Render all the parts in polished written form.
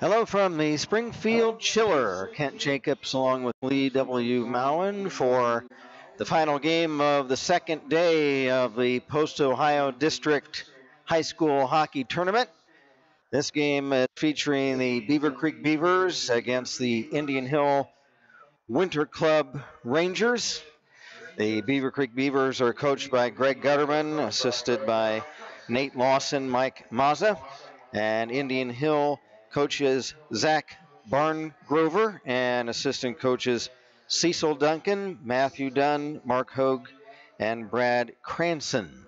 Hello from the Springfield Chiller. Kent Jacobs along with Lee W. Mowen for the final game of the second day of the Post-Ohio District High School Hockey Tournament. This game is featuring the Beavercreek Beavers against the Indian Hill Winter Club Rangers. The Beavercreek Beavers are coached by Greg Gutterman, assisted by Nate Lawson, Mike Mazza, and Indian Hill coaches Zach Barngrover and assistant coaches Cecil Duncan, Matthew Dunn, Mark Hogue, and Brad Cranston.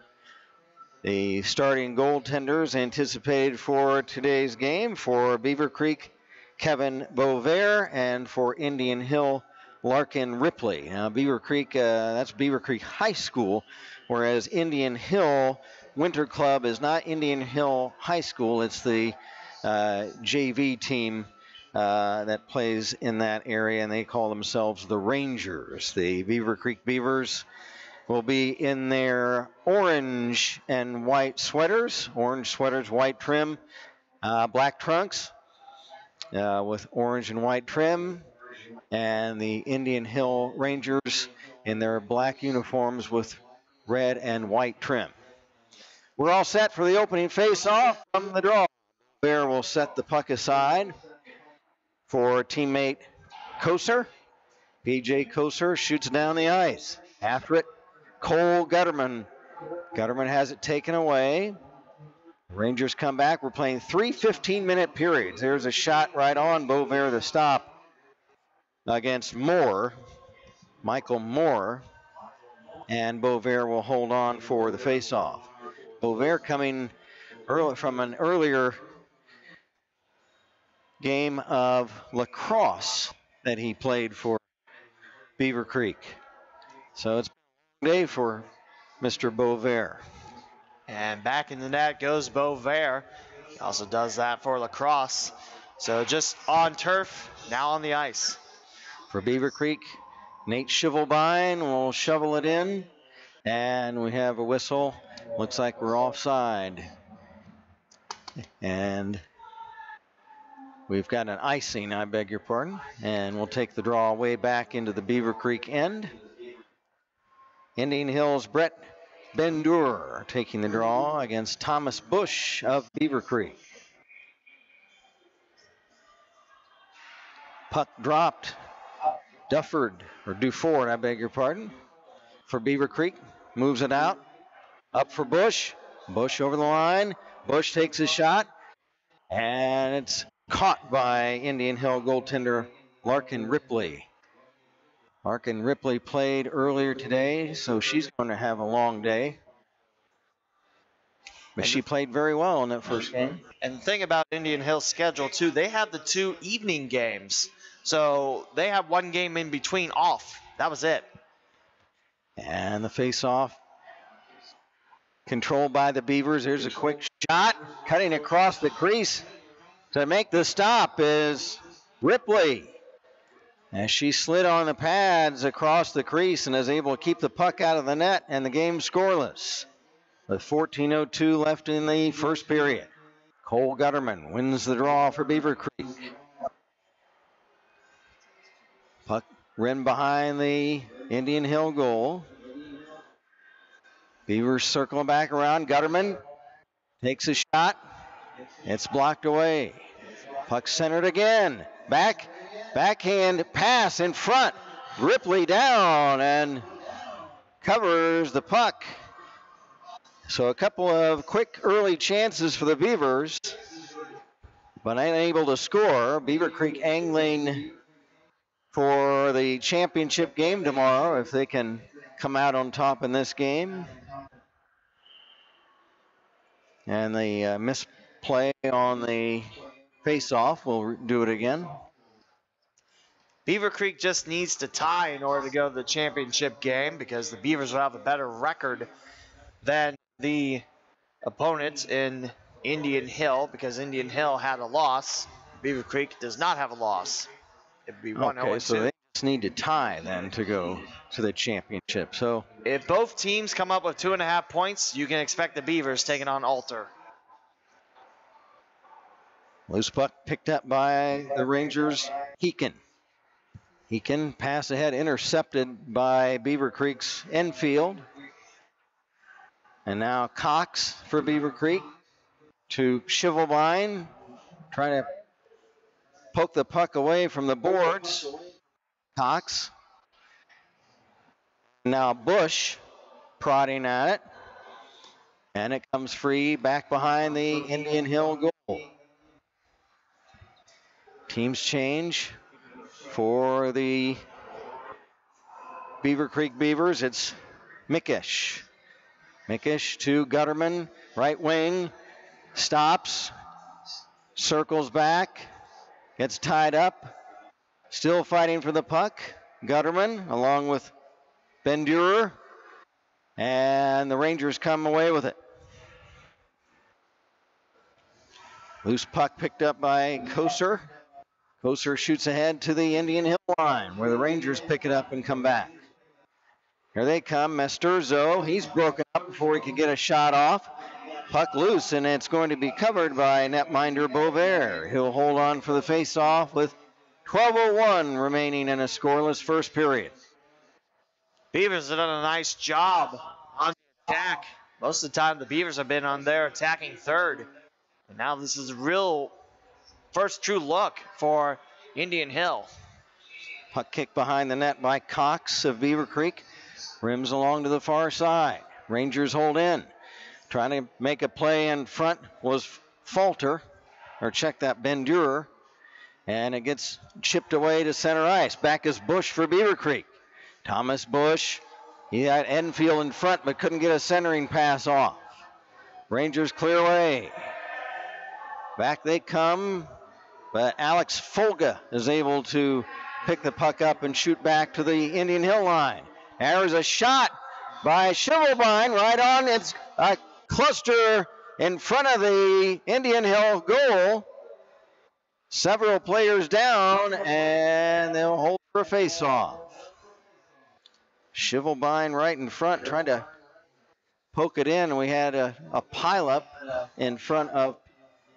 The starting goaltenders anticipated for today's game for Beavercreek, Kevin Bovair, and for Indian Hill, Larkin Ripley. Now, Beavercreek, that's Beavercreek High School, whereas Indian Hill Winter Club is not Indian Hill High School. It's the JV team that plays in that area, and they call themselves the Rangers. The Beavercreek Beavers will be in their orange and white sweaters, white trim, black trunks with orange and white trim, and the Indian Hill Rangers in their black uniforms with red and white trim. We're all set for the opening face-off from the draw. Bear will set the puck aside for teammate Koser. PJ Koser shoots down the ice. After it, Cole Gutterman. Gutterman has it taken away. Rangers come back. We're playing 3 15-minute periods. There's a shot right on Bovair to stop against Moore, Michael Moore, and Bovair will hold on for the face-off. Bovair coming from an earlier game of lacrosse that he played for Beavercreek. So it's a day for Mr. Bovair. And back in the net goes Bovair. He also does that for lacrosse. So just on turf, now on the ice. For Beavercreek, Nate Shivelbein will shovel it in. And we have a whistle. Looks like we're offside. And we've got an icing, I beg your pardon. And we'll take the draw way back into the Beavercreek end. Indian Hill's Brett Bendur taking the draw against Thomas Bush of Beavercreek. Puck dropped. Duford, I beg your pardon, for Beavercreek. Moves it out. Up for Bush. Bush over the line. Bush takes a shot. And it's caught by Indian Hill goaltender Larkin Ripley. Larkin Ripley played earlier today, so she's going to have a long day. But she played very well in that first game. And the thing about Indian Hill's schedule, too, they have the 2 evening games. So they have 1 game in between off. That was it. And the face-off controlled by the Beavers. Here's a quick shot. Cutting across the crease to make the stop is Ripley. As she slid on the pads across the crease and is able to keep the puck out of the net, and the game scoreless. With 14:02 left in the first period. Cole Gutterman wins the draw for Beavercreek. Puck ran behind the Indian Hill goal. Beavers circling back around. Gutterman takes a shot. It's blocked away. Puck centered again. Backhand pass in front. Ripley down and covers the puck. So a couple of quick early chances for the Beavers, but unable to score. Beavercreek angling for the championship game tomorrow if they can come out on top in this game. And the misplay on the face-off, we'll do it again. Beavercreek just needs to tie in order to go to the championship game because the Beavers will have a better record than the opponents in Indian Hill because Indian Hill had a loss. Beavercreek does not have a loss. It would be 1-0. Okay, so they just need to tie then to go to the championship. So if both teams come up with 2.5 points, you can expect the Beavers taking on Alter. Loose puck picked up by the Rangers. Heekin pass ahead, intercepted by Beavercreek's Enfield. And now Cox for Beavercreek to Shivelbein, trying to poke the puck away from the boards. Cox. Now Bush prodding at it. And it comes free back behind the Indian Hill goal. Teams change for the Beavercreek Beavers. It's Mickish. Mickish to Gutterman, right wing, stops, circles back, gets tied up, still fighting for the puck. Gutterman along with Ben-Durer, and the Rangers come away with it. Loose puck picked up by Koser. Koser shoots ahead to the Indian Hill line where the Rangers pick it up and come back. Here they come, Mesturzo. He's broken up before he can get a shot off. Puck loose, and it's going to be covered by netminder Bovair. He'll hold on for the face-off with 12:01 remaining in a scoreless first period. Beavers have done a nice job on the attack. Most of the time, the Beavers have been on their attacking third. And now this is a real first true look for Indian Hill. Puck kicked behind the net by Cox of Beavercreek. Rims along to the far side. Rangers hold in. Trying to make a play in front was Falter, or check that, Ben-Durer. And it gets chipped away to center ice. Back is Bush for Beavercreek. Thomas Bush. He had Enfield in front but couldn't get a centering pass off. Rangers clear away. Back they come, but Alex Folga is able to pick the puck up and shoot back to the Indian Hill line. There's a shot by Shivelbein right on. It's a cluster in front of the Indian Hill goal. Several players down, and they'll hold for a face-off. Shivelbein right in front trying to poke it in. We had a pileup in front of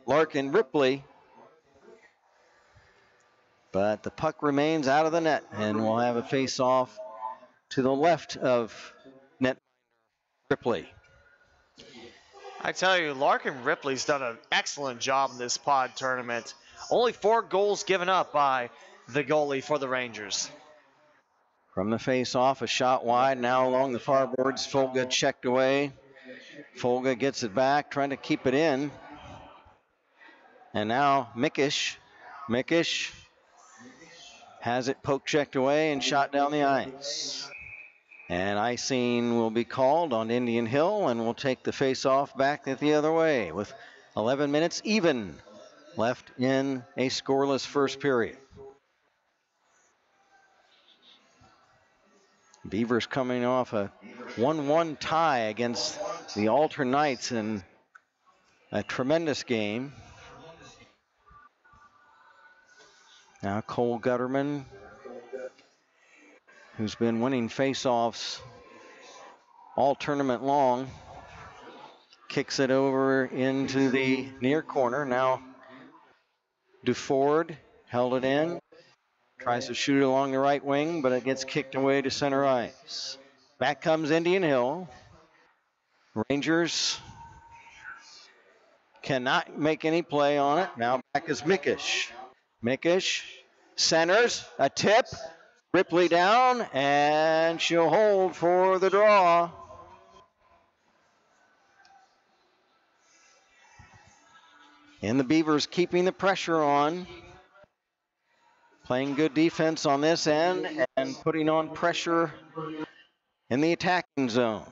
Larkin Ripley. But the puck remains out of the net, and we'll have a face-off to the left of net Ripley. I tell you, Larkin Ripley's done an excellent job in this POD tournament. Only 4 goals given up by the goalie for the Rangers. From the face-off, a shot wide, now along the far boards. Folga checked away. Folga gets it back, trying to keep it in. And now Mickish. Mickish has it poke checked away and shot down the ice. And icing will be called on Indian Hill, and we'll take the face-off back the other way with 11 minutes even left in a scoreless first period. Beavers coming off a 1-1 tie against the Alter Knights in a tremendous game. Now Cole Gutterman, who's been winning face-offs all tournament long, kicks it over into the near corner. Now Duford held it in, tries to shoot it along the right wing, but it gets kicked away to center ice. Back comes Indian Hill. Rangers cannot make any play on it. Now back is Mickish. Mickish centers, a tip, Ripley down, and she'll hold for the draw. And the Beavers keeping the pressure on, playing good defense on this end and putting on pressure in the attacking zone.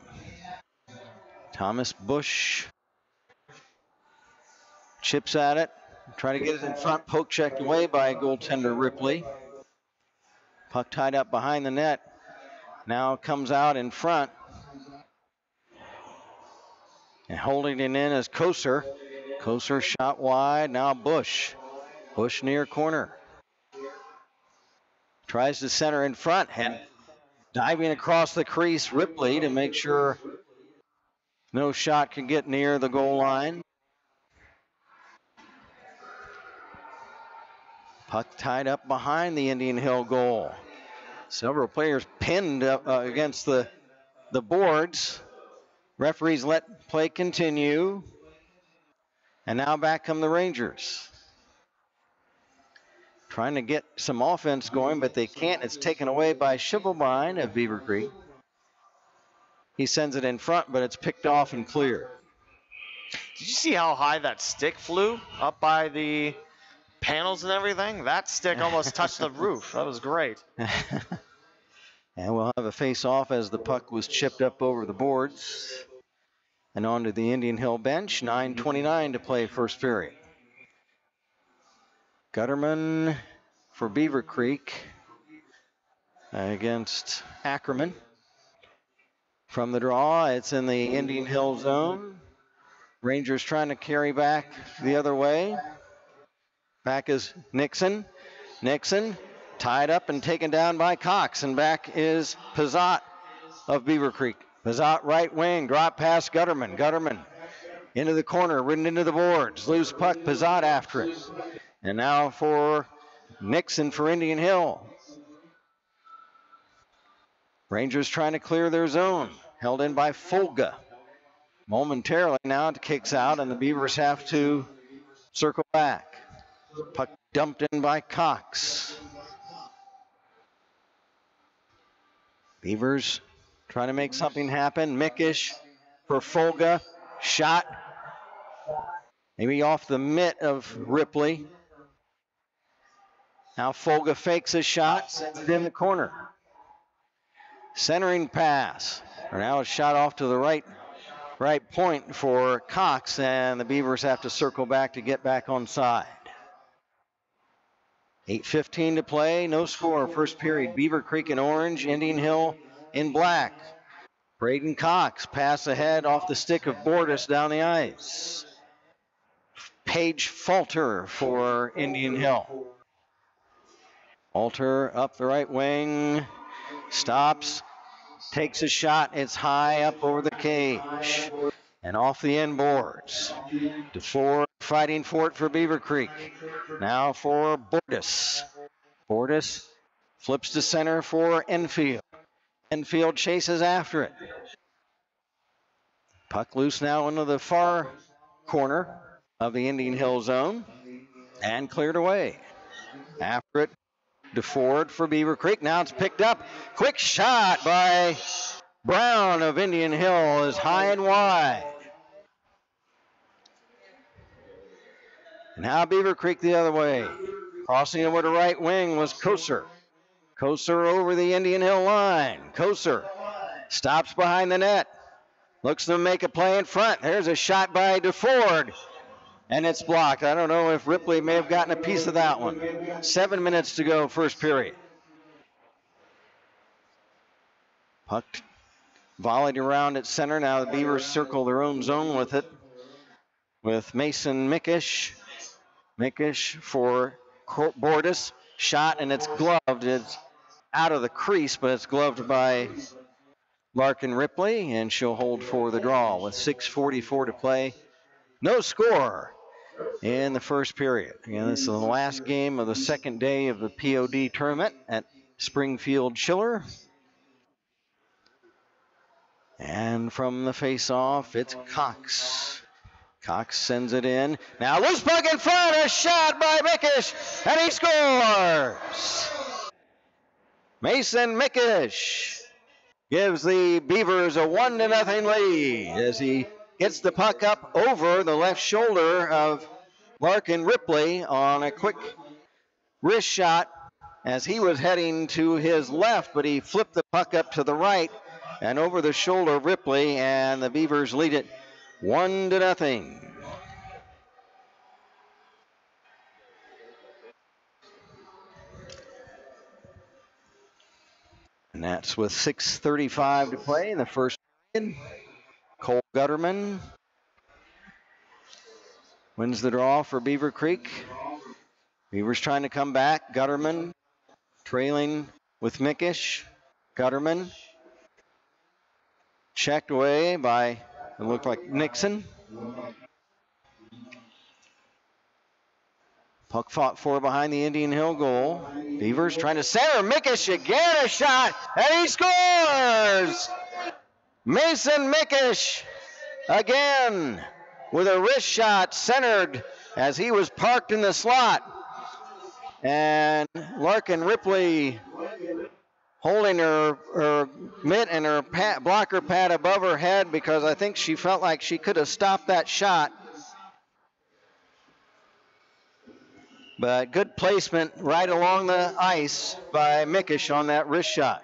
Thomas Bush chips at it, try to get it in front, poke checked away by goaltender Ripley. Puck tied up behind the net, now comes out in front. And holding it in is Koser. Koser shot wide, now Bush. Bush near corner. Tries to center in front, and diving across the crease, Ripley to make sure no shot can get near the goal line. Puck tied up behind the Indian Hill goal. Several players pinned up against the boards. Referees let play continue. And now back come the Rangers. Trying to get some offense going, but they can't. It's taken away by Shivelbein of Beavercreek. He sends it in front, but it's picked off and cleared. Did you see how high that stick flew up by the panels and everything? That stick almost touched the roof. That was great. And we'll have a face-off as the puck was chipped up over the boards and onto the Indian Hill bench. 9:29 to play first period. Gutterman for Beavercreek against Ackerman. From the draw, it's in the Indian Hill zone. Rangers trying to carry back the other way. Back is Nixon. Nixon tied up and taken down by Cox. And back is Pizzot of Beavercreek. Pizzot right wing, drop past Gutterman. Gutterman into the corner, ridden into the boards. Loose puck, Pizzot after it. And now for Nixon for Indian Hill. Rangers trying to clear their zone. Held in by Folga. Momentarily now it kicks out and the Beavers have to circle back. Puck dumped in by Cox. Beavers trying to make something happen. Mickish for Folga. Shot. Maybe off the mitt of Ripley. Now Folga fakes a shot. Sends it in the corner. Centering pass. Now a shot off to the right point for Cox, and the Beavers have to circle back to get back on side. 8:15 to play, no score. First period, Beavercreek in orange, Indian Hill in black. Braden Cox, pass ahead off the stick of Bordas down the ice. Page Falter for Indian Hill. Falter up the right wing, stops, takes a shot. It's high up over the cage and off the end boards. DeFord fighting for it for Beavercreek. Now for Bordas. Bordas flips to center for Enfield. Enfield chases after it. Puck loose now into the far corner of the Indian Hill zone and cleared away. After it, DeFord for Beavercreek. Now it's picked up. Quick shot by Brown of Indian Hill is high and wide. And now Beavercreek the other way. Crossing over to right wing was Koser. Koser over the Indian Hill line. Koser stops behind the net. Looks to make a play in front. There's a shot by DeFord. And it's blocked. I don't know if Ripley may have gotten a piece of that one. 7 minutes to go, first period. Puck volleyed around at center. Now the Beavers circle their own zone with it. With Mason Mickish. Mickish for Bordas. Shot, and it's gloved. It's out of the crease, but it's gloved by Larkin Ripley, and she'll hold for the draw with 6:44 to play. No score in the first period. Again, this is the last game of the second day of the POD tournament at Springfield Chiller. And from the face-off, it's Cox. Cox sends it in. Now loose puck in front, a shot by Mickish, and he scores! Mason Mickish gives the Beavers a 1-0 lead as he gets the puck up over the left shoulder of Larkin Ripley on a quick wrist shot as he was heading to his left, but he flipped the puck up to the right and over the shoulder of Ripley, and the Beavers lead it 1-0. And that's with 6:35 to play in the first period. Cole Gutterman wins the draw for Beavercreek. Beavers trying to come back. Gutterman trailing with Mickish. Gutterman checked away by, it looked like Nixon. Puck fought for behind the Indian Hill goal. Beavers trying to center. Mickish again, a shot, and he scores! Mason Mickish again with a wrist shot centered as he was parked in the slot. And Larkin Ripley holding her mitt and her blocker pad above her head because I think she felt like she could have stopped that shot. But good placement right along the ice by Mickish on that wrist shot.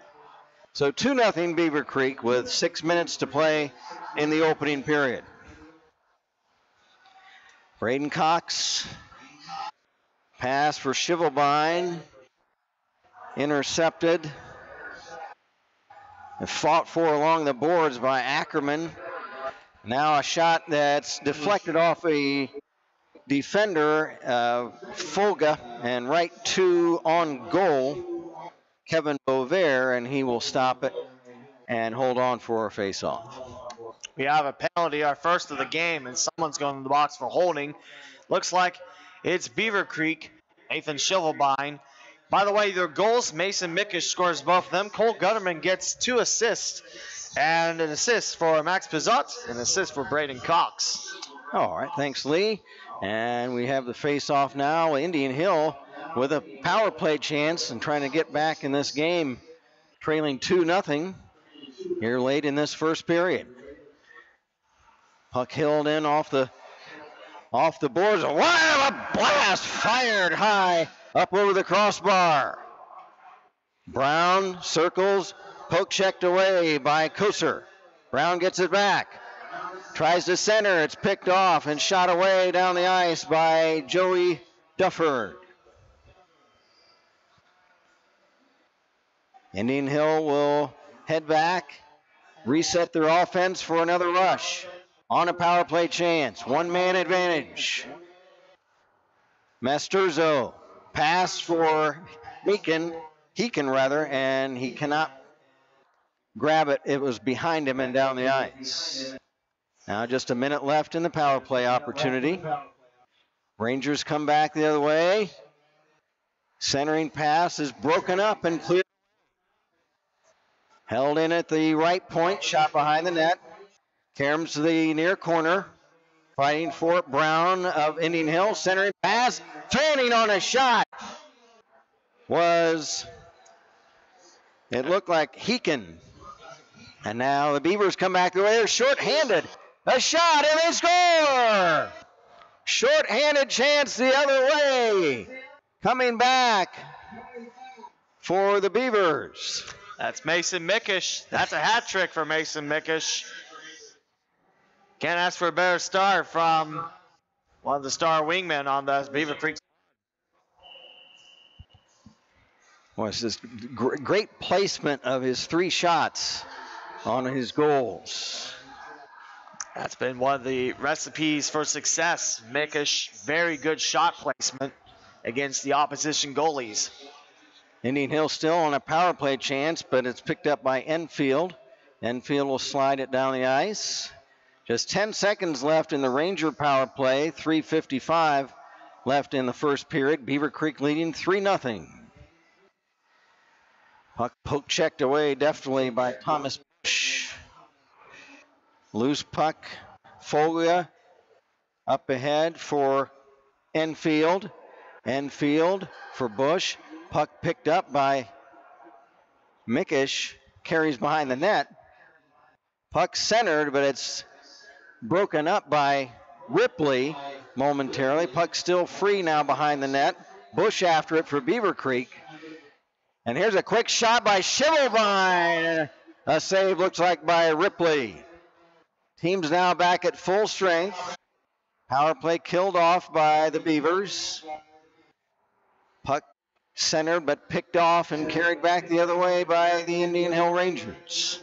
So 2-0 Beavercreek with 6 minutes to play in the opening period. Braden Cox, pass for Shivelbein, intercepted and fought for along the boards by Ackerman. Now a shot that's deflected off a defender, Folga, and right to on goal, Kevin Bover, and he will stop it and hold on for a face-off. We have a penalty, our first of the game, and someone's going in the box for holding. Looks like it's Beavercreek, Nathan Shivelbein. By the way, their goals, Mason Mickish scores both of them. Cole Gutterman gets 2 assists, and an assist for Max Pizzot, and an assist for Braden Cox. All right, thanks, Lee. And we have the face-off now. Indian Hill with a power play chance and trying to get back in this game, trailing 2-0 here late in this first period. Puck held in off the boards. Wow, a blast fired high up over the crossbar. Brown circles, poke checked away by Koser. Brown gets it back. Tries to center, it's picked off and shot away down the ice by Joey Dufford. Indian Hill will head back, reset their offense for another rush. On a power play chance, 1-man advantage. Masturzo, pass for Heekin, and he cannot grab it. It was behind him and down the ice. Now just a minute left in the power play opportunity. Rangers come back the other way. Centering pass is broken up and cleared. Held in at the right point, shot behind the net. Caroms to the near corner. Fighting for it, Brown of Indian Hill. Centering pass, turning on a shot. It looked like Heekin. And now the Beavers come back the way. They're short-handed. A shot, and they score! Short-handed chance the other way. Coming back for the Beavers. That's Mason Mickish. That's a hat trick for Mason Mickish. Can't ask for a better start from one of the star wingmen on the Beavercreek. Well, it's just great placement of his 3 shots on his goals. That's been one of the recipes for success. Mickish, very good shot placement against the opposition goalies. Indian Hill still on a power play chance, but it's picked up by Enfield. Enfield will slide it down the ice. Just 10 seconds left in the Ranger power play. 3:55 left in the first period. Beavercreek leading 3-0. Puck poke checked away deftly by Thomas Bush. Loose puck. Folia up ahead for Enfield. Enfield for Bush. Puck picked up by Mickish. Carries behind the net. Puck centered, but it's broken up by Ripley momentarily. Puck still free now behind the net. Bush after it for Beavercreek. And here's a quick shot by Shivelbein. A save looks like by Ripley. Team's now back at full strength. Power play killed off by the Beavers. Puck centered but picked off and carried back the other way by the Indian Hill Rangers.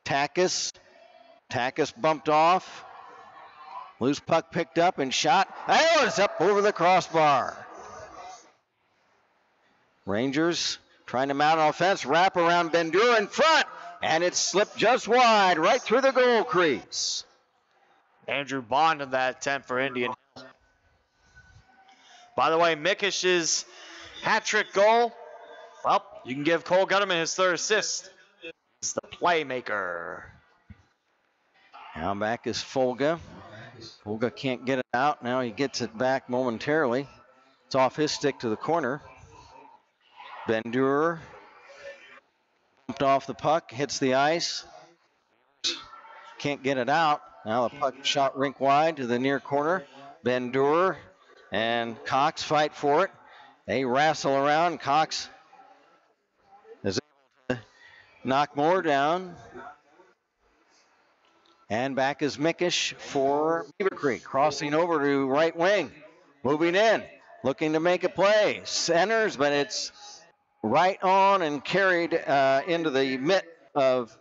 Takis bumped off. Loose puck picked up and shot. Oh, it's up over the crossbar. Rangers trying to mount an offense, wrap around Bendur in front, and it slipped just wide, right through the goal crease. Andrew Bond in that attempt for Indian. By the way, Mikish's hat trick goal, well, you can give Cole Gutterman his third assist. He's the playmaker. Now back is Folga. Folga can't get it out. Now he gets it back momentarily. It's off his stick to the corner. Bendur bumped off the puck, hits the ice. Can't get it out. Now the puck shot rink wide to the near corner. Bendur and Cox fight for it. They wrestle around. Cox is able to knock Moore down. And back is Mikish for Beavercreek. Crossing over to right wing. Moving in. Looking to make a play. Centers, but it's right on and carried into the mitt of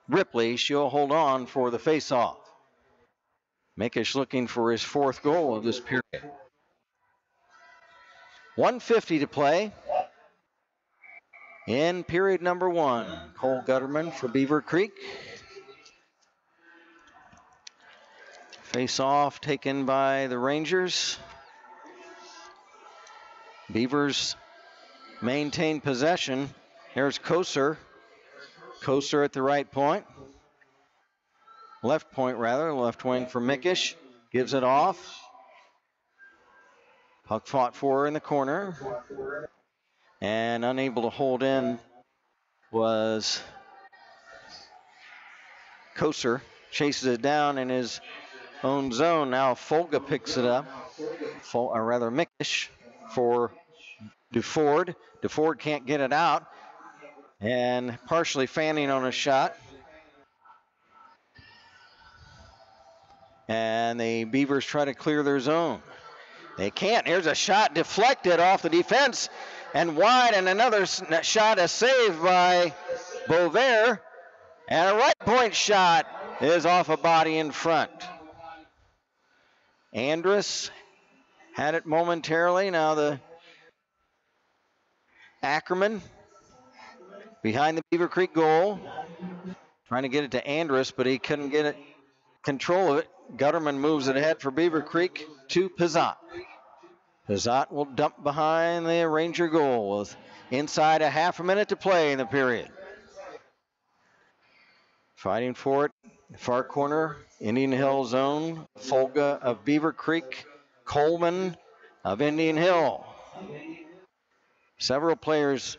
Ripley. She'll hold on for the faceoff. Mikish looking for his fourth goal of this period. 1:50 to play in period number 1. Cole Gutterman for Beavercreek. Face off taken by the Rangers. Beavers maintain possession. Here's Koser. Koser at the right point. Left point rather, left wing for Mikish. Gives it off. Puck fought for in the corner. And unable to hold in was Koser. Chases it down in his own zone. Now Folga picks it up. Or rather Mikish for DeFord. DeFord can't get it out. And partially fanning on a shot. And the Beavers try to clear their zone. They can't. Here's a shot deflected off the defense and wide, and another shot, a save by Bovair. And a right point shot is off a body in front. Andrus had it momentarily. Now the Ackerman behind the Beavercreek goal. Trying to get it to Andrus, but he couldn't get it control of it. Gutterman moves it ahead for Beavercreek to Pizzat. Pizzat will dump behind the Ranger goal with inside a half a minute to play in the period. Fighting for it, far corner, Indian Hill zone, Folga of Beavercreek, Coleman of Indian Hill. Several players.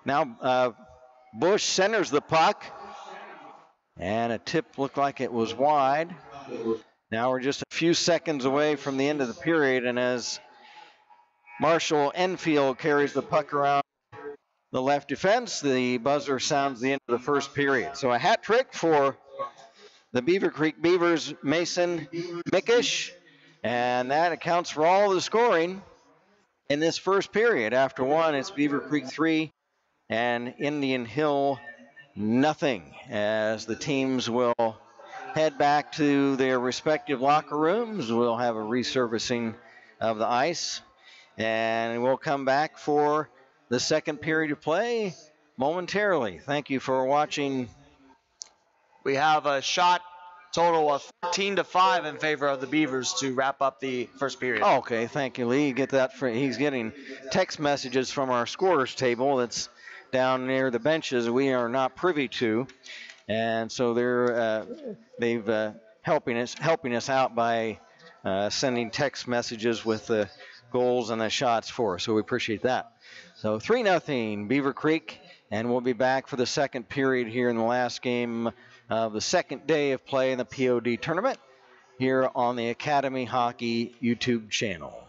Now Bush centers the puck, and a tip looked like it was wide. Now we're just a few seconds away from the end of the period, and as Marshall Enfield carries the puck around the left defense, the buzzer sounds the end of the first period. So a hat trick for the Beavercreek Beavers, Mason Mikish, and that accounts for all the scoring in this first period. After one, it's Beavercreek 3 and Indian Hill nothing, as the teams will head back to their respective locker rooms. We'll have a resurfacing of the ice, and we'll come back for the second period of play momentarily. Thank you for watching. We have a shot total of 14-5 in favor of the Beavers to wrap up the first period. Oh, okay, thank you, Lee. You get that he's getting text messages from our scorers table that's down near the benches we are not privy to, and so they've helping us out by sending text messages with the goals and the shots for us. So we appreciate that. So 3-0 Beavercreek, and we'll be back for the second period here in the last game of the second day of play in the POD tournament here on the Academy Hockey YouTube channel.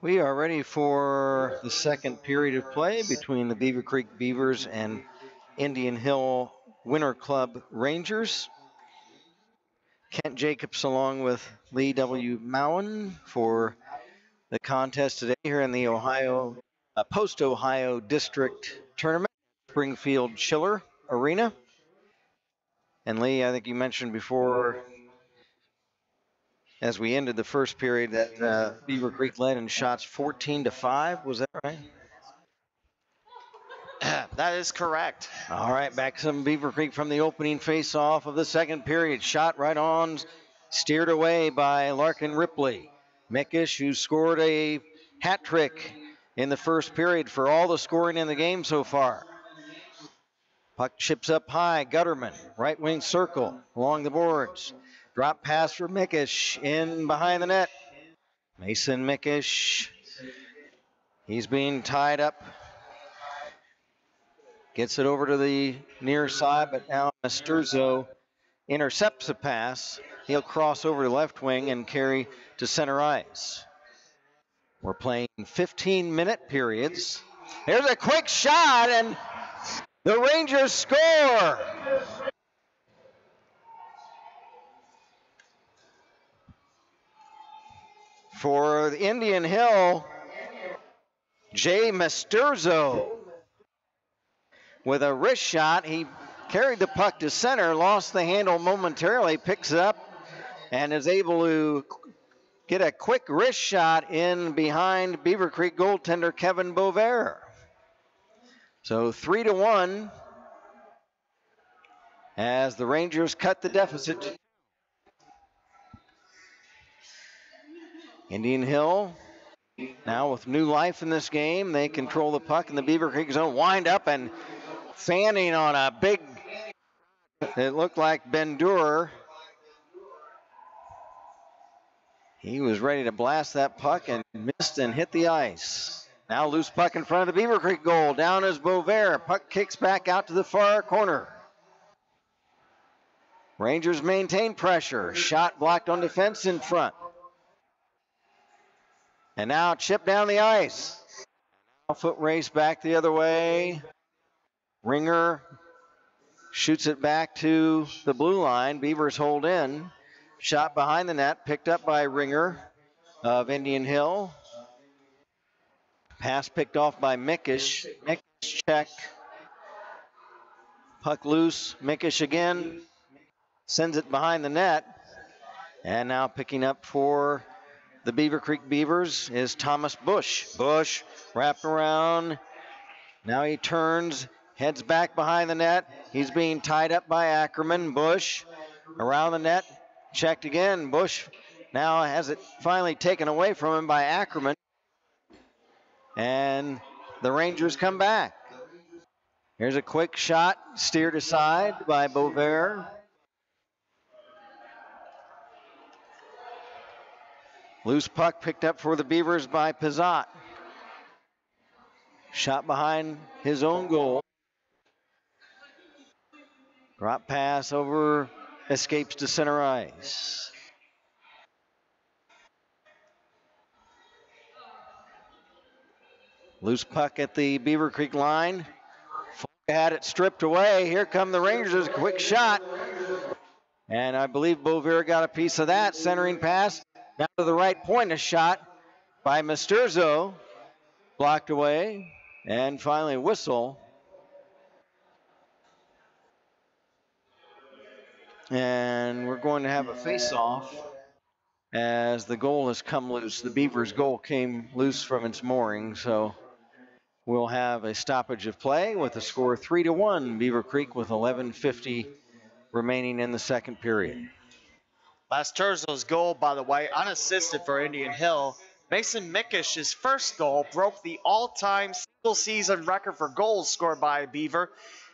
We are ready for the second period of play between the Beavercreek Beavers and Indian Hill Winter Club Rangers. Kent Jacobs along with Lee W. Mowen for the contest today here in the Post-Ohio District Tournament, Springfield Schiller Arena. And Lee, I think you mentioned before, as we ended the first period, that Beavercreek led in shots 14-5. Was that right? That is correct. All right, back some Beavercreek from the opening face-off of the second period. Shot right on, steered away by Larkin Ripley. Mickish, who scored a hat trick in the first period for all the scoring in the game so far. Puck chips up high. Gutterman, right wing circle along the boards. Drop pass for Mickish in behind the net. Mason Mickish, he's being tied up. Gets it over to the near side, but now Masturzo intercepts the pass. He'll cross over to left wing and carry to center ice. We're playing 15-minute periods. There's a quick shot, and the Rangers score. For the Indian Hill, Jay Masturzo with a wrist shot. He carried the puck to center, lost the handle momentarily, picks it up, and is able to get a quick wrist shot in behind Beavercreek goaltender Kevin Bover. So 3-1 as the Rangers cut the deficit. Indian Hill now with new life in this game. They control the puck in the Beavercreek zone, wind up and fanning on a big, it looked like Bendur. He was ready to blast that puck and missed and hit the ice. Now loose puck in front of the Beavercreek goal. Down is Bover. Puck kicks back out to the far corner. Rangers maintain pressure. Shot blocked on defense in front. And now chip down the ice. Foot race back the other way. Ringer shoots it back to the blue line. Beavers hold in. Shot behind the net, picked up by Ringer of Indian Hill. Pass picked off by Mickish. Mickish check. Puck loose. Mickish again. Sends it behind the net. And now picking up for the Beavercreek Beavers is Thomas Bush. Bush wrapped around. Now he turns, heads back behind the net. He's being tied up by Ackerman. Bush around the net. Checked again. Bush now has it finally taken away from him by Ackerman. And the Rangers come back. Here's a quick shot, steered aside by Bover. Loose puck picked up for the Beavers by Pizzot. Shot behind his own goal. Drop pass over, escapes to center ice. Loose puck at the Beavercreek line. Had it stripped away. Here come the Rangers. Quick shot. And I believe Bover got a piece of that. Centering pass. Down to the right point. A shot by Masturzo. Blocked away. And finally whistle. And we're going to have a face-off as the goal has come loose. The Beavers' goal came loose from its mooring, so we'll have a stoppage of play with a score 3-1. Beavercreek with 11:50 remaining in the second period. Masturzo's goal, by the way, unassisted for Indian Hill. Mason Mickish's first goal broke the all-time single-season record for goals scored by a Beaver,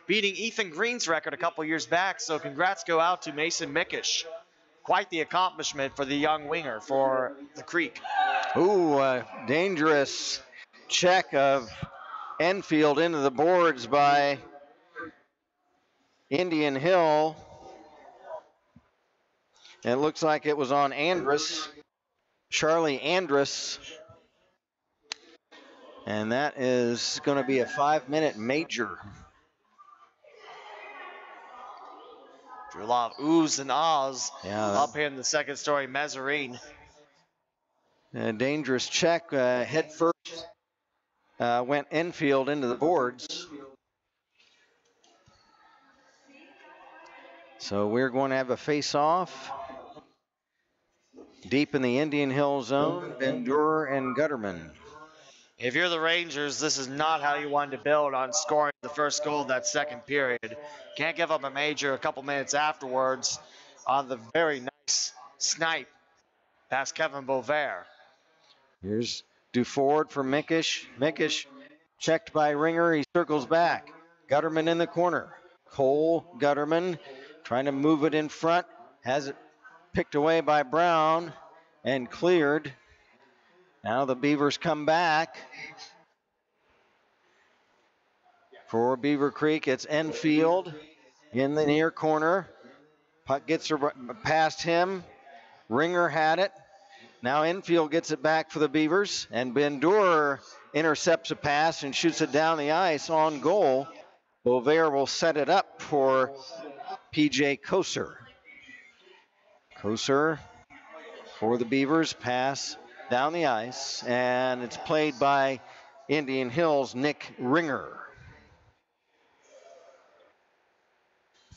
beating Ethan Green's record a couple years back. So congrats go out to Mason Mickish. Quite the accomplishment for the young winger for the Creek. Ooh, dangerous check of Enfield into the boards by Indian Hill. It looks like it was on Andrus, Charlie Andrus. And that is going to be a 5-minute major. Drew a lot of oohs and ahs Yeah, up here in the second story mezzanine. A dangerous check, head first, went infield into the boards. So we're going to have a face-off deep in the Indian Hill zone, Van Durer and Gutterman. If you're the Rangers, this is not how you wanted to build on scoring the first goal of that second period. Can't give up a major a couple minutes afterwards on the very nice snipe past Kevin Bovair. Here's Duford for Mickish. Mickish checked by Ringer. He circles back. Gutterman in the corner. Cole Gutterman trying to move it in front. Has it picked away by Brown and cleared. Now the Beavers come back. For Beavercreek, it's Enfield in the near corner. Puck gets past him. Ringer had it. Now Enfield gets it back for the Beavers, and Bendur intercepts a pass and shoots it down the ice on goal. Bovair will set it up for PJ Koser. Koser for the Beavers, pass down the ice, and it's played by Indian Hill's Nick Ringer.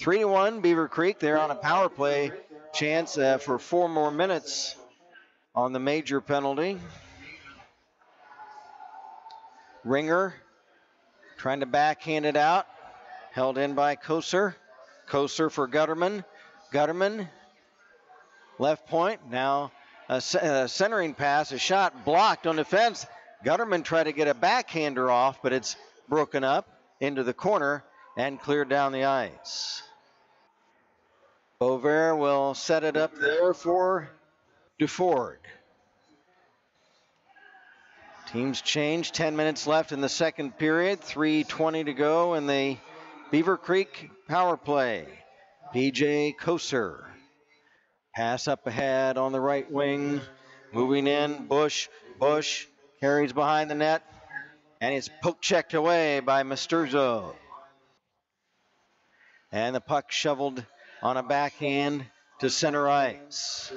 3-1 Beavercreek. They're on a power play chance for 4 more minutes on the major penalty. Ringer trying to backhand it out. Held in by Koser. Koser for Gutterman. Gutterman, left point. Now a centering pass, a shot blocked on defense. Gutterman tried to get a backhander off, but it's broken up into the corner and cleared down the ice. Bovair will set it up there for Duford. Teams change. 10 minutes left in the second period. 3:20 to go in the Beavercreek power play. PJ Koser. Pass up ahead on the right wing. Moving in. Bush carries behind the net. And it's poke checked away by Masturzo. And the puck shoveled on a backhand to center ice.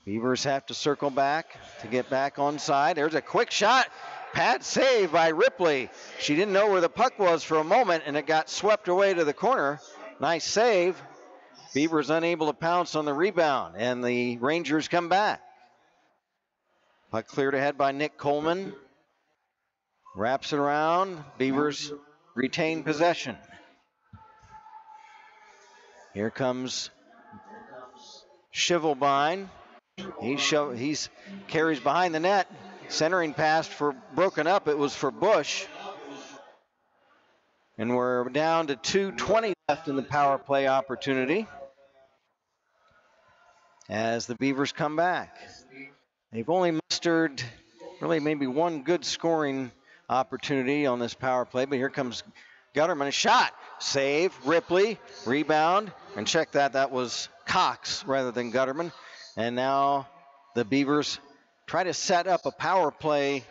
Beavers have to circle back to get back on side. There's a quick shot. Pad save by Ripley. She didn't know where the puck was for a moment, and it got swept away to the corner. Nice save. Beavers unable to pounce on the rebound, and the Rangers come back. Puck cleared ahead by Nick Coleman. Wraps it around. Beavers retain possession. Here comes Shivelbein. He's carries behind the net. Centering pass for broken up. It was for Bush. And we're down to 2:20 left in the power play opportunity as the Beavers come back. They've only mustered really maybe one good scoring opportunity on this power play, but here comes Gutterman. A shot. Save. Ripley. Rebound. And check that. That was Cox rather than Gutterman. And now the Beavers try to set up a power play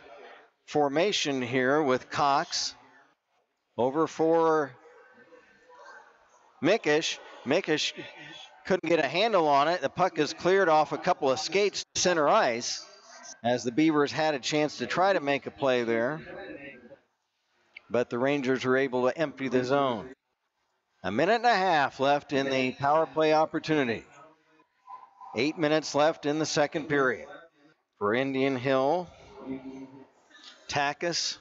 formation here with Cox. Over for Mickish. Mickish couldn't get a handle on it. The puck is cleared off a couple of skates to center ice as the Beavers had a chance to try to make a play there. But the Rangers were able to empty the zone. 1.5 minutes left in the power play opportunity. 8 minutes left in the second period. For Indian Hill, Takis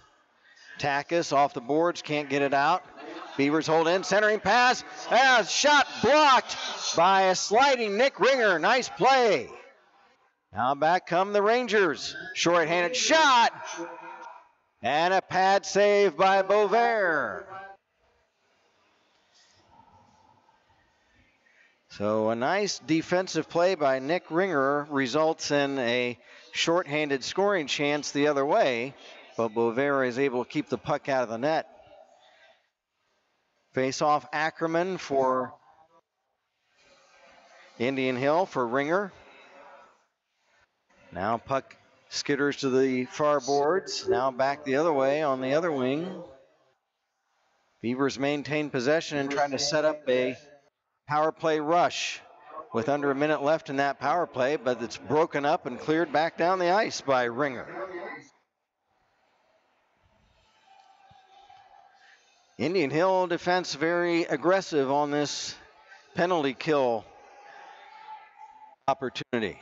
off the boards, can't get it out. Beavers hold in, centering pass, and a shot blocked by a sliding Nick Ringer. Nice play. Now back come the Rangers. Short-handed shot, and a pad save by Bovair. So a nice defensive play by Nick Ringer results in a short-handed scoring chance the other way, but Bovair is able to keep the puck out of the net. Face-off Ackerman for Indian Hill for Ringer. Now puck skitters to the far boards. Now back the other way on the other wing. Beavers maintain possession and trying to set up a power play rush with under a minute left in that power play, but it's broken up and cleared back down the ice by Ringer. Indian Hill defense very aggressive on this penalty kill opportunity.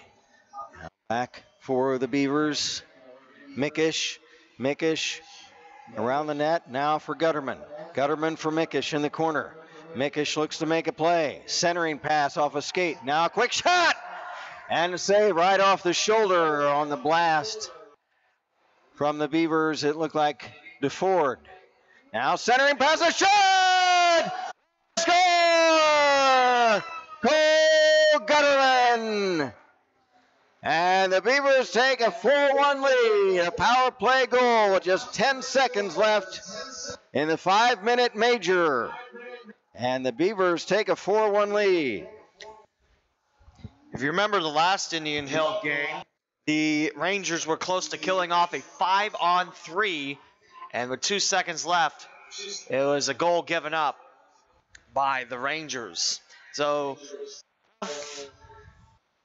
Now back for the Beavers. Mickish around the net. Now for Gutterman. Gutterman for Mickish in the corner. Mickish looks to make a play. Centering pass off a skate. Now a quick shot! And a save right off the shoulder on the blast from the Beavers. It looked like DeFord. Now centering pass, a shot! Score! Cole Gutterman! And the Beavers take a 4-1 lead. A power play goal with just 10 seconds left in the 5-minute major. And the Beavers take a 4-1 lead. If you remember the last Indian Hill game, the Rangers were close to killing off a 5-on-3, and with 2 seconds left, it was a goal given up by the Rangers. So,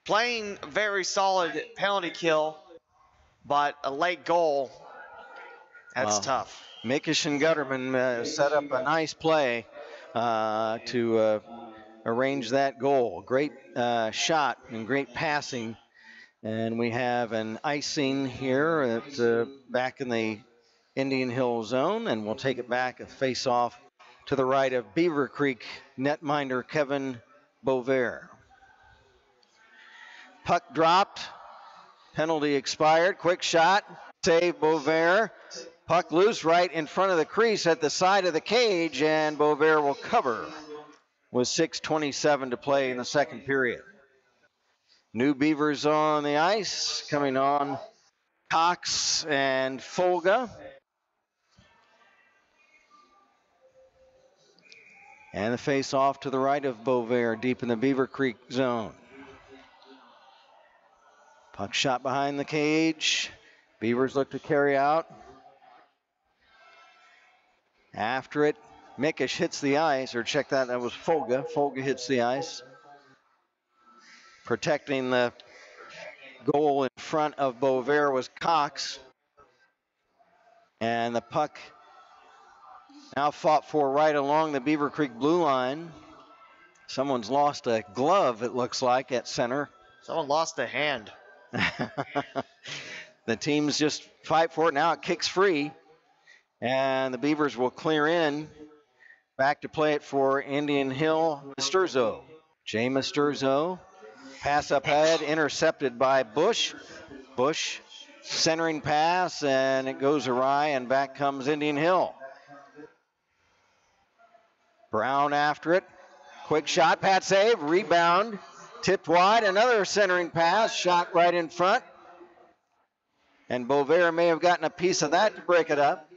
playing very solid penalty kill, but a late goal, that's tough. Mickish and Gutterman set up a nice play to arrange that goal. Great shot and great passing. And we have an icing here at, back in the Indian Hill zone, and we'll take it back, a face-off to the right of Beavercreek netminder Kevin Bovair. Puck dropped, penalty expired, quick shot, save Bovair. Puck loose right in front of the crease at the side of the cage, and Bovair will cover with 6:27 to play in the second period. New Beavers on the ice, coming on Cox and Folga. And the face-off to the right of Bovair, deep in the Beavercreek zone. Puck shot behind the cage. Beavers look to carry out. After it, Mickish hits the ice, or check that was Folga. Folga hits the ice. Protecting the goal in front of Bovair was Cox. And the puck now fought for right along the Beavercreek blue line. Someone's lost a glove, it looks like, at center. Someone lost a hand. The teams just fight for it. Now it kicks free. And the Beavers will clear in. Back to play it for Indian Hill, Misturzo. Jay Misturzo. Pass up ahead, intercepted by Bush. Bush centering pass, and it goes awry, and back comes Indian Hill. Brown after it. Quick shot, pat save, rebound. Tipped wide, another centering pass, shot right in front. And Bovair may have gotten a piece of that to break it up.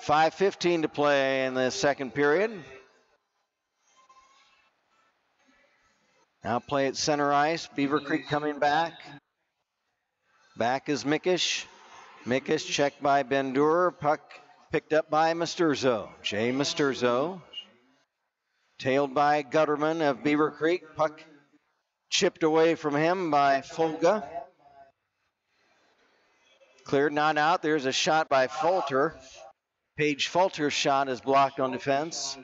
5:15 to play in the second period. Now play at center ice. Beavercreek coming back. Back is Mickish. Mickish checked by Bendur. Puck picked up by Misturzo. Jay Misturzo. Tailed by Gutterman of Beavercreek. Puck chipped away from him by Folga. Cleared, not out. There's a shot by Falter. Paige Falter's shot is blocked on defense.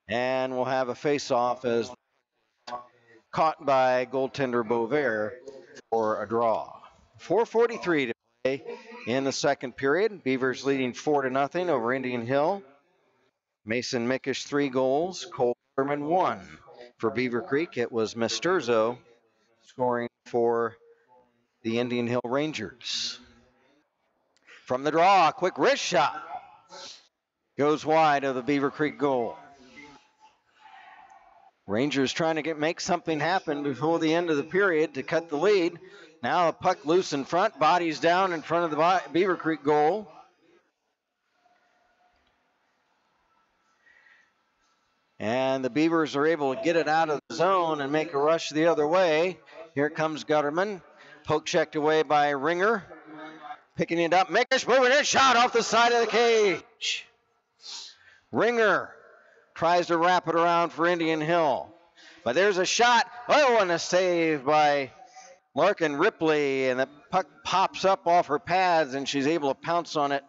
And we'll have a face-off as caught by goaltender Bovair for a draw. 4:43 to play in the second period. Beavers leading 4-0 over Indian Hill. Mason Mickish 3 goals, Cole Gutterman 1. For Beavercreek, it was Misturzo scoring for the Indian Hill Rangers. From the draw, a quick wrist shot. Goes wide of the Beavercreek goal. Rangers trying to make something happen before the end of the period to cut the lead. Now a puck loose in front, bodies down in front of the Beavercreek goal. And the Beavers are able to get it out of the zone and make a rush the other way. Here comes Gutterman. Poke checked away by Ringer. Picking it up. Mickish moving in. Shot off the side of the cage. Ringer tries to wrap it around for Indian Hill. But there's a shot. Oh, and a save by Larkin Ripley. And the puck pops up off her pads, and she's able to pounce on it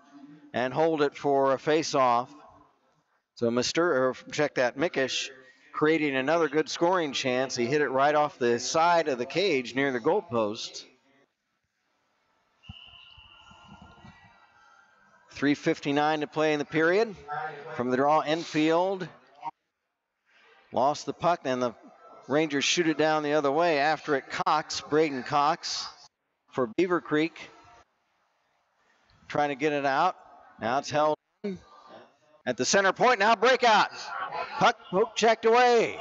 and hold it for a face-off. So Mickish creating another good scoring chance. He hit it right off the side of the cage near the goalpost. 3:59 to play in the period. From the draw, Enfield lost the puck, and the Rangers shoot it down the other way. After it, Braden Cox for Beavercreek. Trying to get it out. Now it's held in at the center point. Now breakout. Puck poke checked away.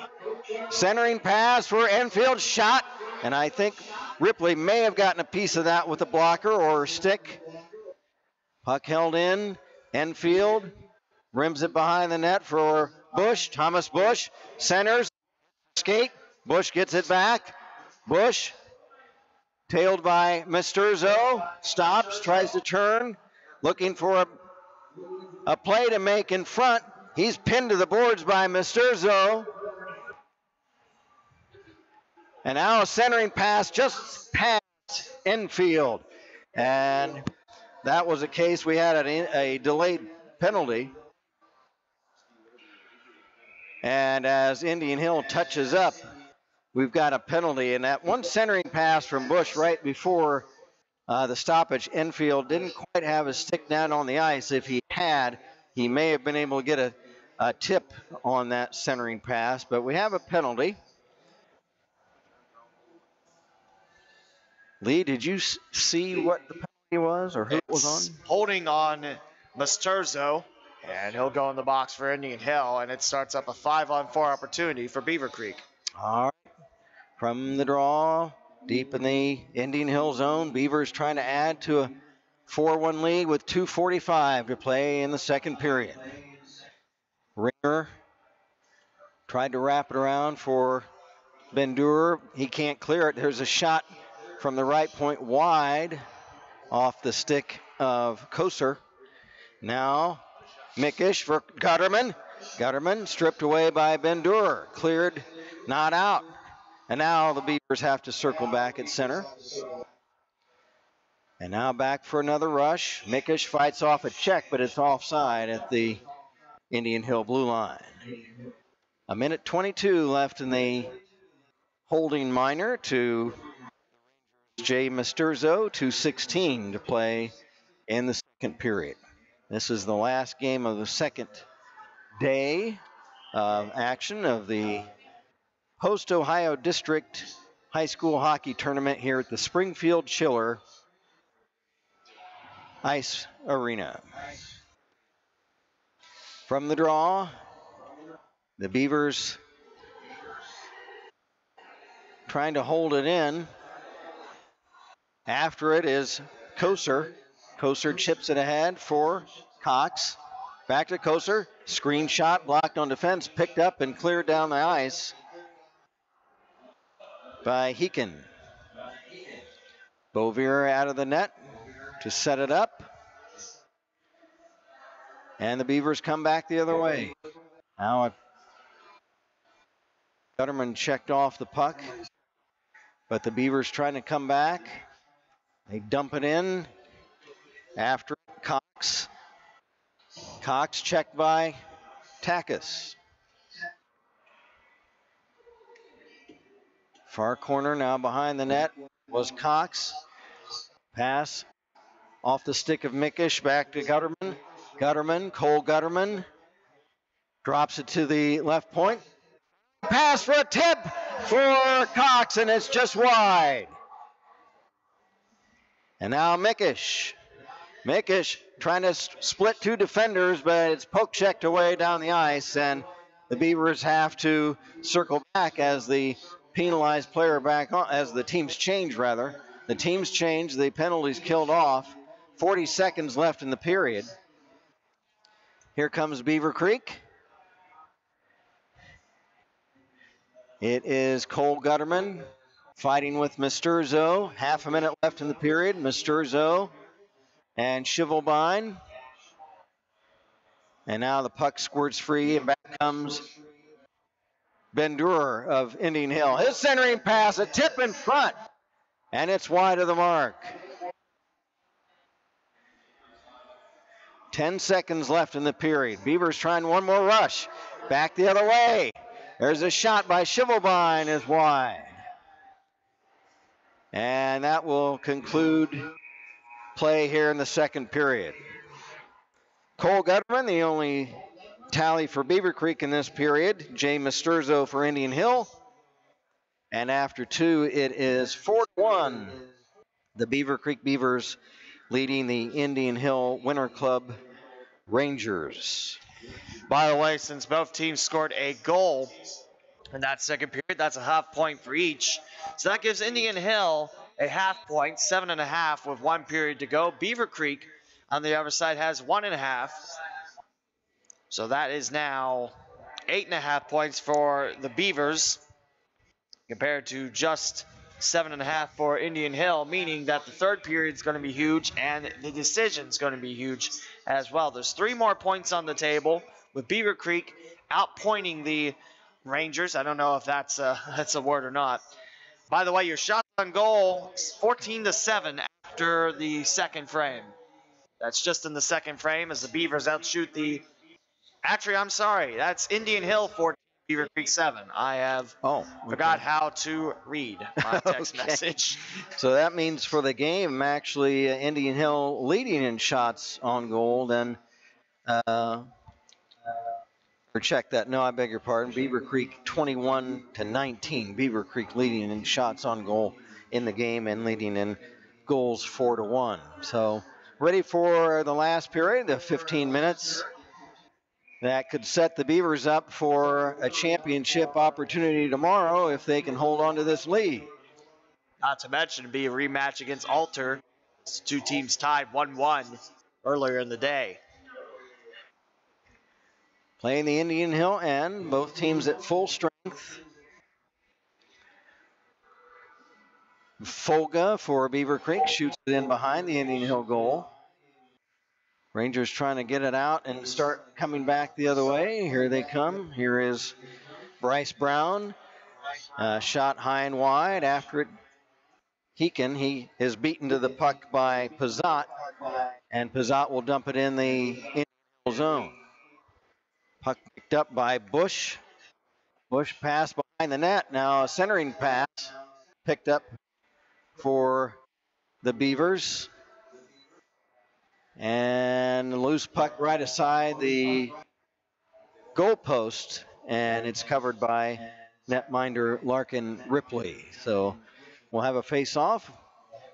Centering pass for Enfield. Shot. And I think Ripley may have gotten a piece of that with a blocker or a stick. Puck held in. Enfield rims it behind the net for Bush. Thomas Bush centers. Skate. Bush gets it back. Bush tailed by Misturzo. Stops. Tries to turn. Looking for a play to make in front. He's pinned to the boards by Misturzo. And now a centering pass just past Enfield. And that was a case we had a delayed penalty. And as Indian Hill touches up, we've got a penalty. And that one centering pass from Bush right before the stoppage, Enfield didn't quite have his stick down on the ice. If he had, he may have been able to get a tip on that centering pass. But we have a penalty. Lee, did you see what the penalty was or who it was on? Holding on Misturzo, and he'll go in the box for Indian Hill, and it starts up a 5-on-4 opportunity for Beavercreek. All right. From the draw, deep in the Indian Hill zone, Beavers trying to add to a 4-1 lead with 2:45 to play in the second period. Ringer tried to wrap it around for Bendur. He can't clear it. There's a shot from the right point wide off the stick of Koser. Now Mickish for Gutterman. Gutterman stripped away by Bendur. Cleared, not out. And now the Beavers have to circle back at center. And now back for another rush. Mickish fights off a check, but it's offside at the Indian Hill blue line. 1:22 left in the holding minor to Jay Misturzo, 2:16 to play in the second period. This is the last game of the second day of action of the Post-Ohio District High School Hockey Tournament here at the Springfield Chiller Ice Arena. From the draw, the Beavers trying to hold it in. After it is Koser. Koser chips it ahead for Cox. Back to Koser. Screen shot blocked on defense, picked up and cleared down the ice by Heekin. Bovier out of the net to set it up. And the Beavers come back the other way. Now Gutterman checked off the puck, but the Beavers trying to come back. They dump it in after Cox. Cox checked by Takis. Far corner now behind the net was Cox. Pass off the stick of Mickish back to Gutterman. Cole Gutterman drops it to the left point. Pass for a tip for Cox, and it's just wide. And now Mickish. Mickish trying to split two defenders, but it's poke checked away down the ice, and the Beavers have to circle back as the penalized player back on, as the teams change rather. The teams change, the penalties killed off. 40 seconds left in the period. Here comes Beavercreek. It is Cole Gutterman fighting with Misturzo. Half a minute left in the period. Misturzo and Shivelbein. And now the puck squirts free, and back comes Bendur of Indian Hill. His centering pass, a tip in front, and it's wide of the mark. 10 seconds left in the period. Beavers trying one more rush. Back the other way. There's a shot by Shivelbein, is wide. And that will conclude play here in the second period. Cole Gutterman, the only tally for Beavercreek in this period. Jay Misturzo for Indian Hill. And after 2, it is 4-1. The Beavercreek Beavers leading the Indian Hill Winter Club Rangers. By the way, since both teams scored a goal in that second period, that's a half point for each. So that gives Indian Hill a half point, 7.5 with 1 period to go. Beavercreek on the other side has 1.5. So that is now 8.5 points for the Beavers compared to just 7.5 for Indian Hill, meaning that the third period is going to be huge and the decision is going to be huge as well. There's 3 more points on the table with Beavercreek outpointing the Rangers. I don't know if that's a word or not. By the way, your shots on goal, 14-7 after the second frame. That's just in the second frame as the Beavers outshoot the... Actually, I'm sorry. That's Indian Hill 14, Beavercreek 7. I have forgot how to read my text message. So that means for the game, actually, Indian Hill leading in shots on goal. Then, or check that. No, I beg your pardon. Beavercreek 21-19. Beavercreek leading in shots on goal in the game and leading in goals 4-1. So ready for the last period, the 15 minutes. That could set the Beavers up for a championship opportunity tomorrow if they can hold on to this lead. Not to mention it'd be a rematch against Alter. It's 2 teams tied 1-1 earlier in the day. Playing the Indian Hill end, both teams at full strength. Folga for Beavercreek shoots it in behind the Indian Hill goal. Rangers trying to get it out and start coming back the other way. Here they come. Here is Bryce Brown. Shot high and wide. After it, he is beaten to the puck by Pizzat, and Pizzat will dump it in the Indian Hill zone. Puck picked up by Bush. Bush pass behind the net. Now a centering pass picked up for the Beavers. And a loose puck right aside the goalpost, and it's covered by netminder Larkin Ripley. So we'll have a face-off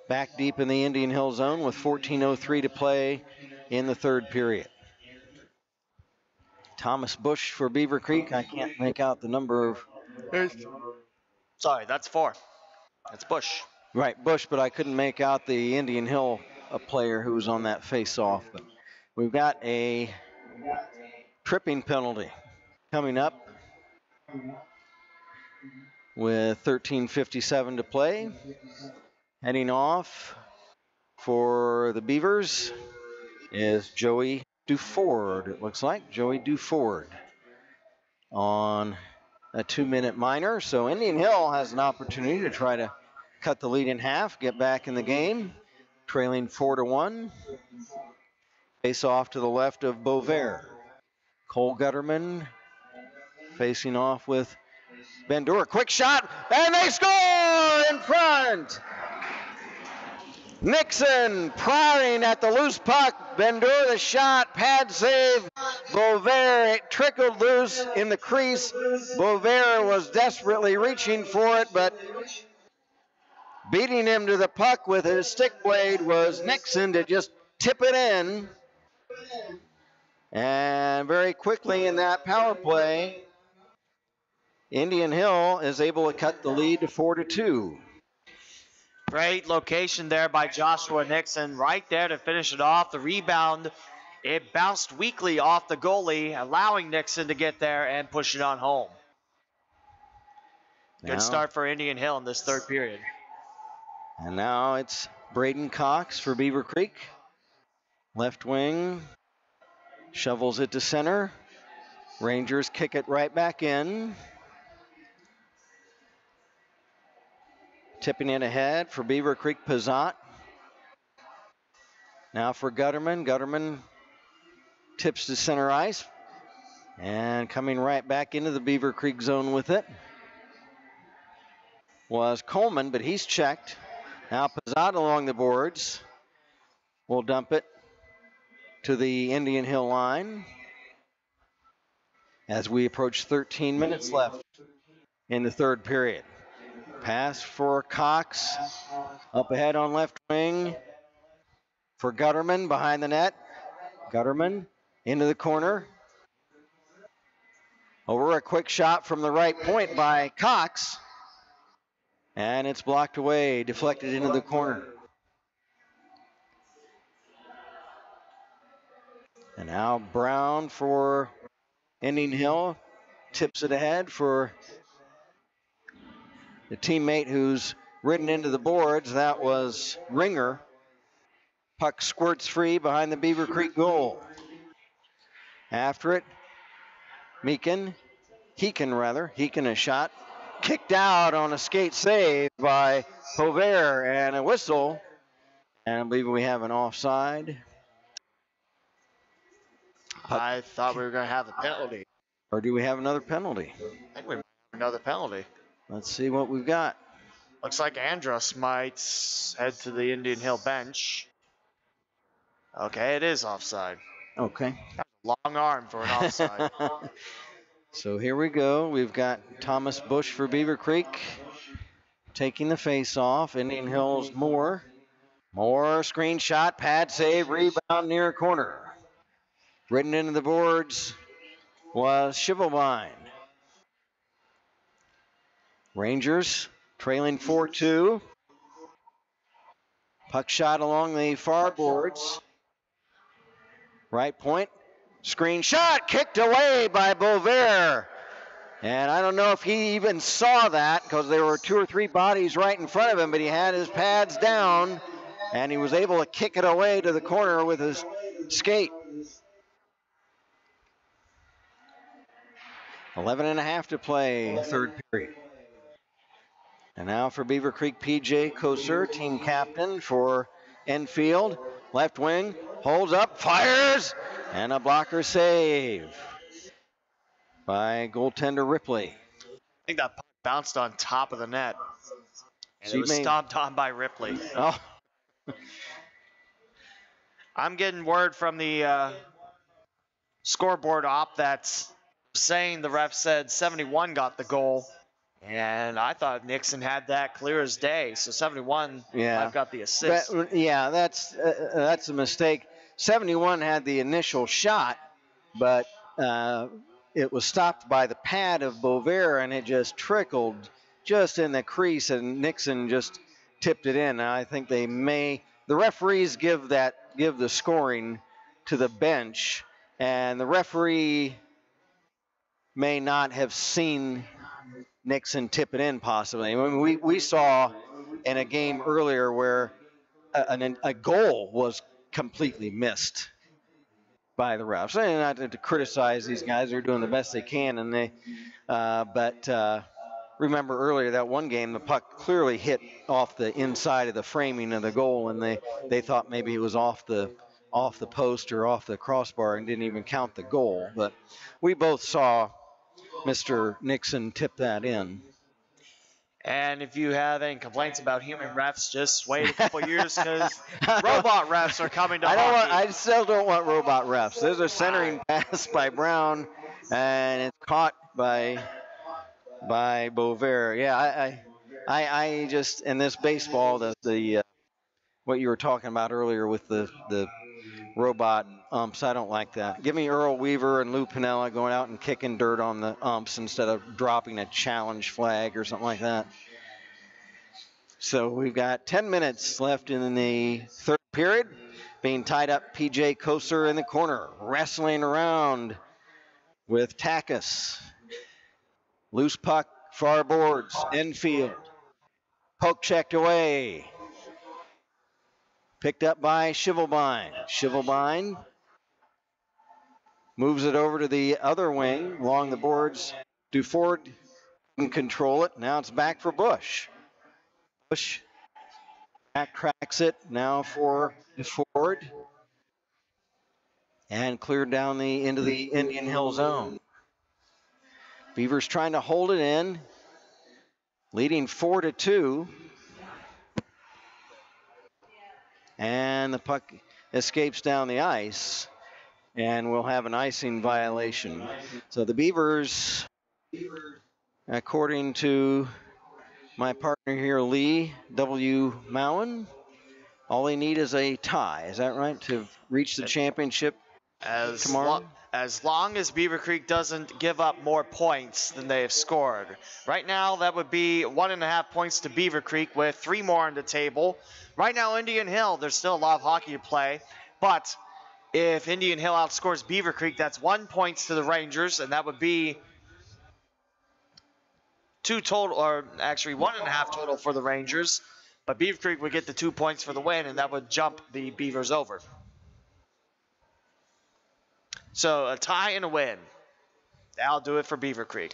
back deep in the Indian Hill zone with 14:03 to play in the third period. Thomas Bush for Beavercreek. I can't make out the number of... Sorry, that's 4. That's Bush. Right, Bush, but I couldn't make out the Indian Hill player who was on that face-off. But we've got a tripping penalty coming up with 13:57 to play. Heading off for the Beavers is Joey Duford, it looks like. Joey Duford on a 2-minute minor. So Indian Hill has an opportunity to try to cut the lead in half, get back in the game, trailing 4-1. Face off to the left of Bovair. Cole Gutterman facing off with Bendur. Quick shot, and they score in front! Nixon prodding at the loose puck. Bendur the shot, pad save. Bovair, it trickled loose in the crease. Bovair was desperately reaching for it, but beating him to the puck with his stick blade was Nixon to just tip it in. And very quickly in that power play, Indian Hill is able to cut the lead to 4-2. Great location there by Joshua Nixon, right there to finish it off. The rebound, it bounced weakly off the goalie, allowing Nixon to get there and push it on home. Good start for Indian Hill in this third period. And now it's Braden Cox for Beavercreek. Left wing, shovels it to center. Rangers kick it right back in. Tipping it ahead for Beavercreek Pizzot. Now for Gutterman. Gutterman tips to center ice. And coming right back into the Beavercreek zone with it was Coleman, but he's checked. Now Pizzot along the boards. We'll dump it to the Indian Hill line as we approach 13 minutes left in the third period. Pass for Cox, up ahead on left wing for Gutterman behind the net. Gutterman into the corner. Over a quick shot from the right point by Cox. And it's blocked away, deflected into the corner. And now Brown for Indian Hill. Tips it ahead for the teammate who's ridden into the boards. That was Ringer. Puck squirts free behind the Beavercreek goal. After it, Heekin a shot. Kicked out on a skate save by Povere and a whistle. And I believe we have an offside. I thought we were going to have a penalty. Or do we have another penalty? I think we might have another penalty. Let's see what we've got. Looks like Andros might head to the Indian Hill bench. Okay, it is offside. Okay. Long arm for an offside. So here we go. We've got Thomas Bush for Beavercreek taking the face off. Indian Hill's Moore. Moore, screen shot, pad save, rebound near corner. Ridden into the boards was Shivelbein. Rangers trailing 4-2. Puck shot along the far boards. Right point. Screen shot, kicked away by Beauvais. And I don't know if he even saw that because there were 2 or 3 bodies right in front of him, but he had his pads down and he was able to kick it away to the corner with his skate. 11.5 to play, third period. And now for Beavercreek, PJ Koser, team captain for Enfield. Left wing, holds up, fires, and a blocker save by goaltender Ripley. I think that puck bounced on top of the net. And So it was stomped on by Ripley. Oh, I'm getting word from the scoreboard op that's saying the ref said 71 got the goal. And I thought Nixon had that clear as day. So 71 yeah. I've got the assist. That's a mistake. 71 had the initial shot, but it was stopped by the pad of Beauvais, and it just trickled just in the crease, and Nixon just tipped it in. I think the referees give the scoring to the bench, and the referee may not have seen Nixon tip it in possibly. I mean, we saw in a game earlier where a goal was completely missed by the refs. And not to criticize these guys, they're doing the best they can, and but remember earlier that one game, the puck clearly hit off the inside of the framing of the goal, and they thought maybe it was off the post or off the crossbar and didn't even count the goal. But we both saw Mr. Nixon tip that in. And if you have any complaints about human refs, just wait a couple years because robot refs are coming to hockey. I still don't want robot refs. There's a centering pass by Brown, and it's caught by Beauvais. Yeah, I just, in this baseball, the what you were talking about earlier with the robot umps, I don't like that. Give me Earl Weaver and Lou Piniella going out and kicking dirt on the umps instead of dropping a challenge flag or something like that. So we've got 10 minutes left in the third period. Being tied up, PJ Koser in the corner, wrestling around with Takis. Loose puck Far boards, infield. Poke checked away. Picked up by Shivelbein. Shivelbein moves it over to the other wing along the boards. Duford can control it. Now it's back for Bush. Bush back cracks it now for Duford. And cleared down into the Indian Hill zone. Beavers trying to hold it in, leading 4-2. And the puck escapes down the ice, and we'll have an icing violation. So the Beavers, according to my partner here, Lee W. Mowen, all they need is a tie. Is that right, to reach the championship tomorrow? As long as Beavercreek doesn't give up more points than they have scored. Right now, that would be 1.5 points to Beavercreek with 3 more on the table. Right now, Indian Hill, there's still a lot of hockey to play. But if Indian Hill outscores Beavercreek, that's 1 point to the Rangers, and that would be 2 total, or actually 1.5 total for the Rangers. But Beavercreek would get the 2 points for the win, and that would jump the Beavers over. So a tie and a win. That'll do it for Beavercreek.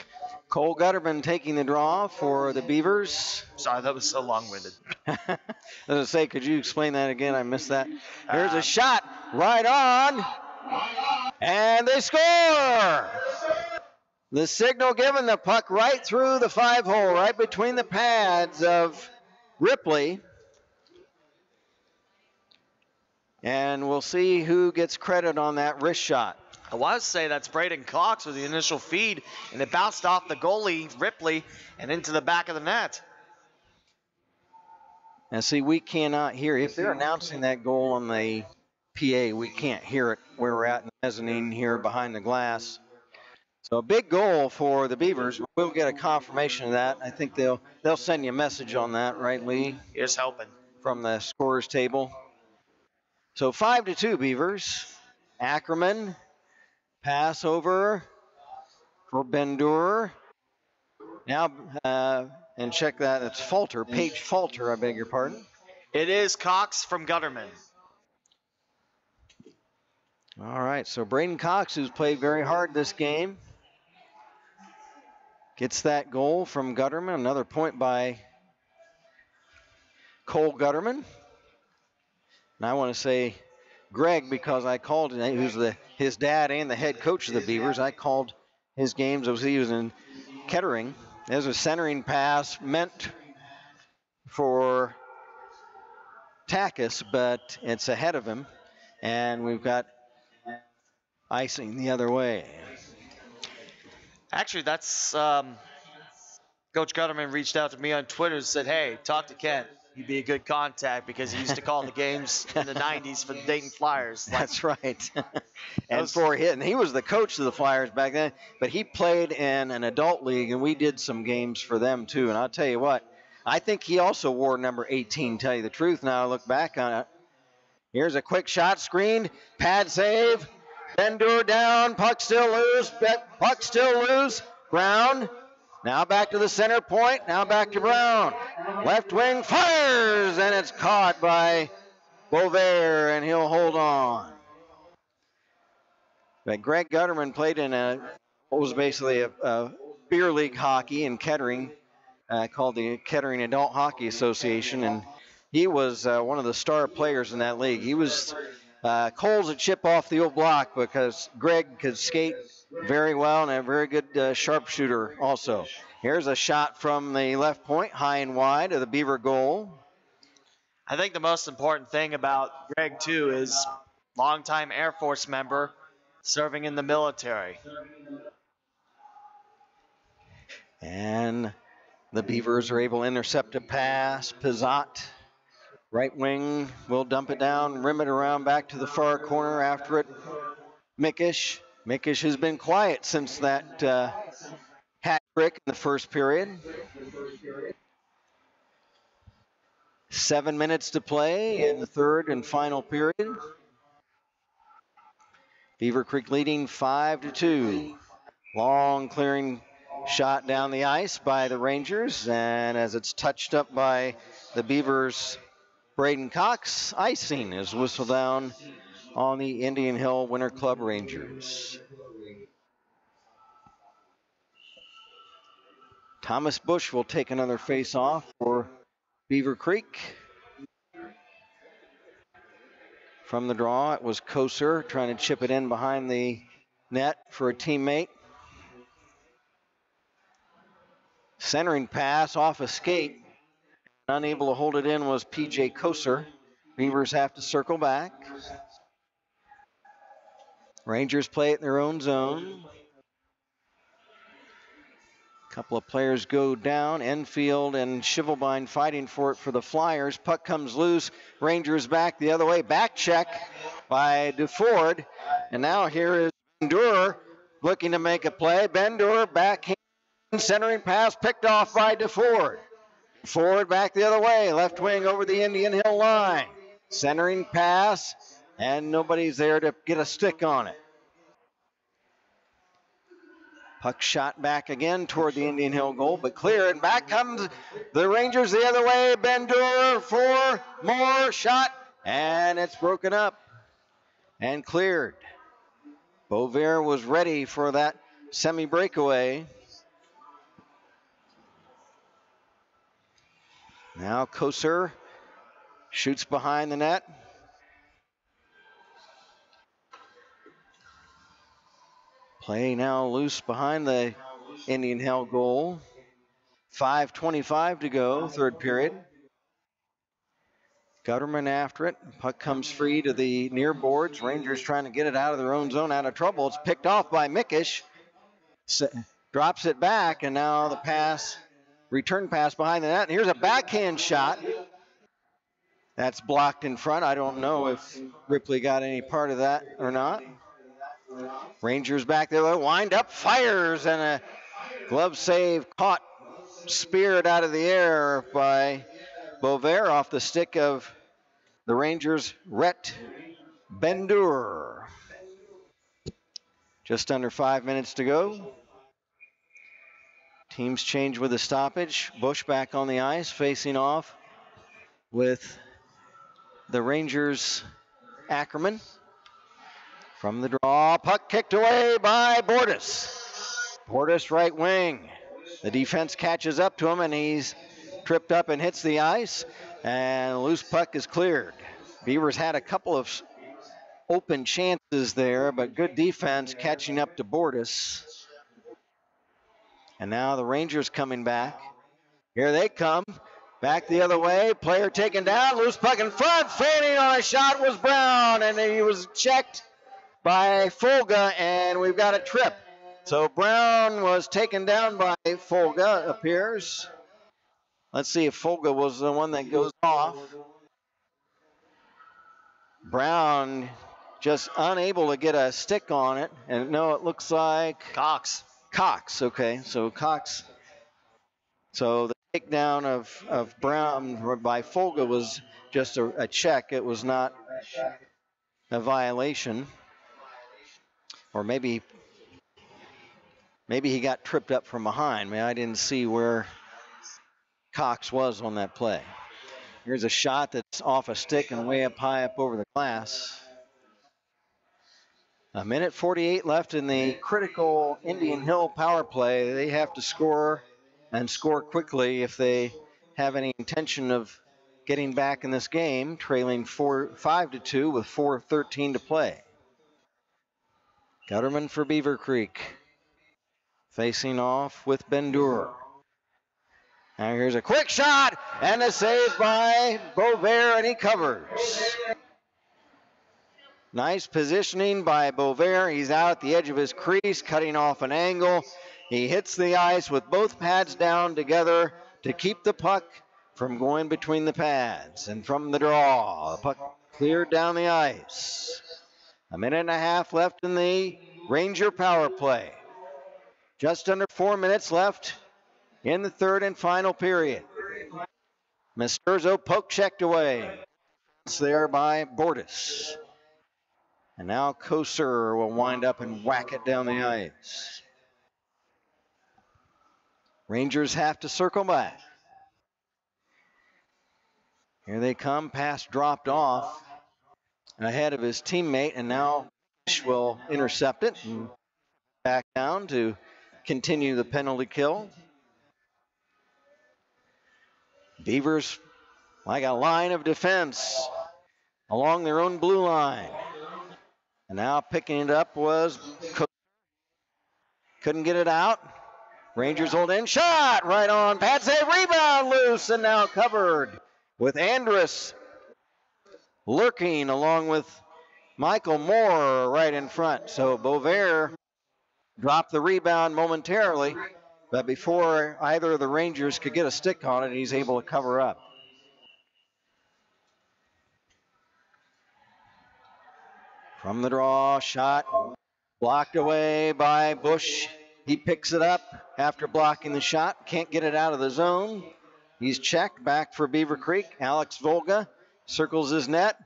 Cole Gutterman taking the draw for the Beavers. Sorry, that was so long-winded. I was going to say, could you explain that again? I missed that. Here's a shot right on. And they score! The signal given, the puck right through the 5-hole, right between the pads of Ripley. And we'll see who gets credit on that wrist shot. I want to say that's Braden Cox with the initial feed, and it bounced off the goalie, Ripley, and into the back of the net. And see, we cannot hear. If they're announcing that goal on the PA, we can't hear it where we're at in the mezzanine here behind the glass. So a big goal for the Beavers. We'll get a confirmation of that. I think they'll send you a message on that, right, Lee? Here's hoping. From the scorer's table. So 5-2 Beavers. Ackerman. Pass over for Bendur. Now, and check that, it's Falter, Paige Falter, I beg your pardon. It is Cox from Gutterman. All right, so Braden Cox, who's played very hard this game, gets that goal from Gutterman. Another point by Cole Gutterman. And I want to say Greg, because I called, who's his dad and the head coach of the Beavers, I called his games as he was in Kettering. There's a centering pass meant for Takis, but it's ahead of him, and we've got icing the other way. Actually, that's Coach Gutterman reached out to me on Twitter and said, hey, talk to Kent. He'd be a good contact because he used to call the games in the 90s for the Dayton Flyers. That's right. And he was the coach of the Flyers back then, but he played in an adult league, and we did some games for them too. And I'll tell you what, I think he also wore number 18, tell you the truth. Now I look back on it. Here's a quick shot, screened, pad save. Bendur down, puck still loose. Brown. Now back to the center point. Now back to Brown. Left wing fires, and it's caught by Bovair, and he'll hold on. But Greg Gutterman played in what was basically a beer league hockey in Kettering, called the Kettering Adult Hockey Association, and he was one of the star players in that league. He was Cole's a chip off the old block because Greg could skate very well and a very good sharpshooter also. Here's a shot from the left point, high and wide of the Beaver goal. I think the most important thing about Greg, too, is longtime Air Force member serving in the military. And the Beavers are able to intercept a pass. Pizzot, right wing, will dump it down, rim it around back to the far corner after it. Mickish. Mickish has been quiet since that hat trick in the first period. 7 minutes to play in the third and final period. Beavercreek leading 5-2. Long clearing shot down the ice by the Rangers, and as it's touched up by the Beavers, Braden Cox, icing is whistled down on the Indian Hill Winter Club Rangers. Thomas Bush will take another face-off for Beavercreek. From the draw, it was Koser trying to chip it in behind the net for a teammate. Centering pass off a skate. Unable to hold it in was P.J. Koser. Beavers have to circle back. Rangers play it in their own zone. A couple of players go down. Enfield and Shivelbein fighting for it for the Flyers. Puck comes loose. Rangers back the other way. Back check by DeFord. And now here is Bendur looking to make a play. Bendur backhand centering pass picked off by DeFord. Forward back the other way. Left wing over the Indian Hill line. Centering pass. And nobody's there to get a stick on it. Puck shot back again toward the Indian Hill goal, but cleared. Back comes the Rangers the other way. Bendur for more shot, and it's broken up and cleared. Beauvais was ready for that semi-breakaway. Now Koser shoots behind the net. Play now loose behind the Indian Hill goal. 5:25 to go, third period. Gutterman after it. Puck comes free to the near boards. Rangers trying to get it out of their own zone, out of trouble. It's picked off by Mickish. Drops it back, and now the pass, return pass behind the net. And here's a backhand shot. That's blocked in front. I don't know if Ripley got any part of that or not. Rangers back there, wind up, fires, and a glove save caught, speared out of the air by Beauvais off the stick of the Rangers' Rhett Bendur. Just under 5 minutes to go. Teams change with a stoppage. Bush back on the ice, facing off with the Rangers' Ackerman. From the draw, puck kicked away by Bordas. Bordas right wing. The defense catches up to him, and he's tripped up and hits the ice, and the loose puck is cleared. Beavers had a couple of open chances there, but good defense catching up to Bordas. And now the Rangers coming back. Here they come. Back the other way. Player taken down. Loose puck in front. Fanning on a shot was Brown, and he was checked by Folga, and we've got a trip. So Brown was taken down by Folga, it appears. Let's see if Folga was the one that goes off. Brown just unable to get a stick on it. And no, it looks like Cox. Okay. So Cox. So the takedown of Brown by Folga was just a check. It was not a violation. Or maybe he got tripped up from behind. I didn't see where Cox was on that play. Here's a shot that's off a stick and way up high up over the glass. 1:48 left in the critical Indian Hill power play. They have to score and score quickly if they have any intention of getting back in this game, trailing 5-2 with 4:13 to play. Gutterman for Beavercreek. Facing off with Bendur. Now here's a quick shot and a save by Beauvais, and he covers. Nice positioning by Beauvais. He's out at the edge of his crease, cutting off an angle. He hits the ice with both pads down together to keep the puck from going between the pads. And from the draw, the puck cleared down the ice. 1.5 minutes left in the Ranger power play. Just under 4 minutes left in the third and final period. Masturzo poke checked away. It's there by Bordas. And now Koser will wind up and whack it down the ice. Rangers have to circle back. Here they come, pass dropped off ahead of his teammate, and now will intercept it and back down to continue the penalty kill. Beavers like a line of defense along their own blue line. And now picking it up was Cook. Couldn't get it out. Rangers hold in, shot right on. Pad save, rebound loose, and now covered with Andrus lurking along with Michael Moore right in front. So Bovair dropped the rebound momentarily, but before either of the Rangers could get a stick on it, he's able to cover up. From the draw, shot blocked away by Bush. He picks it up after blocking the shot. Can't get it out of the zone. He's checked back for Beavercreek. Alex Volga circles his net.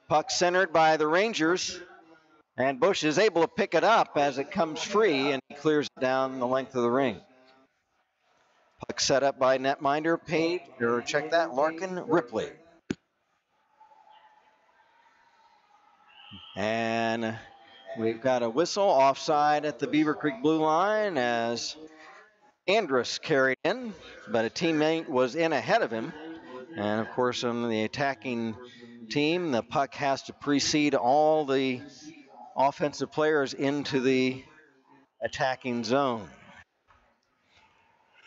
Puck centered by the Rangers. And Bush is able to pick it up as it comes free, and he clears it down the length of the ring. Puck set up by netminder, check that, Larkin Ripley. And we've got a whistle offside at the Beavercreek blue line as Andrus carried in, but a teammate was in ahead of him. And of course, on the attacking team, the puck has to precede all the offensive players into the attacking zone.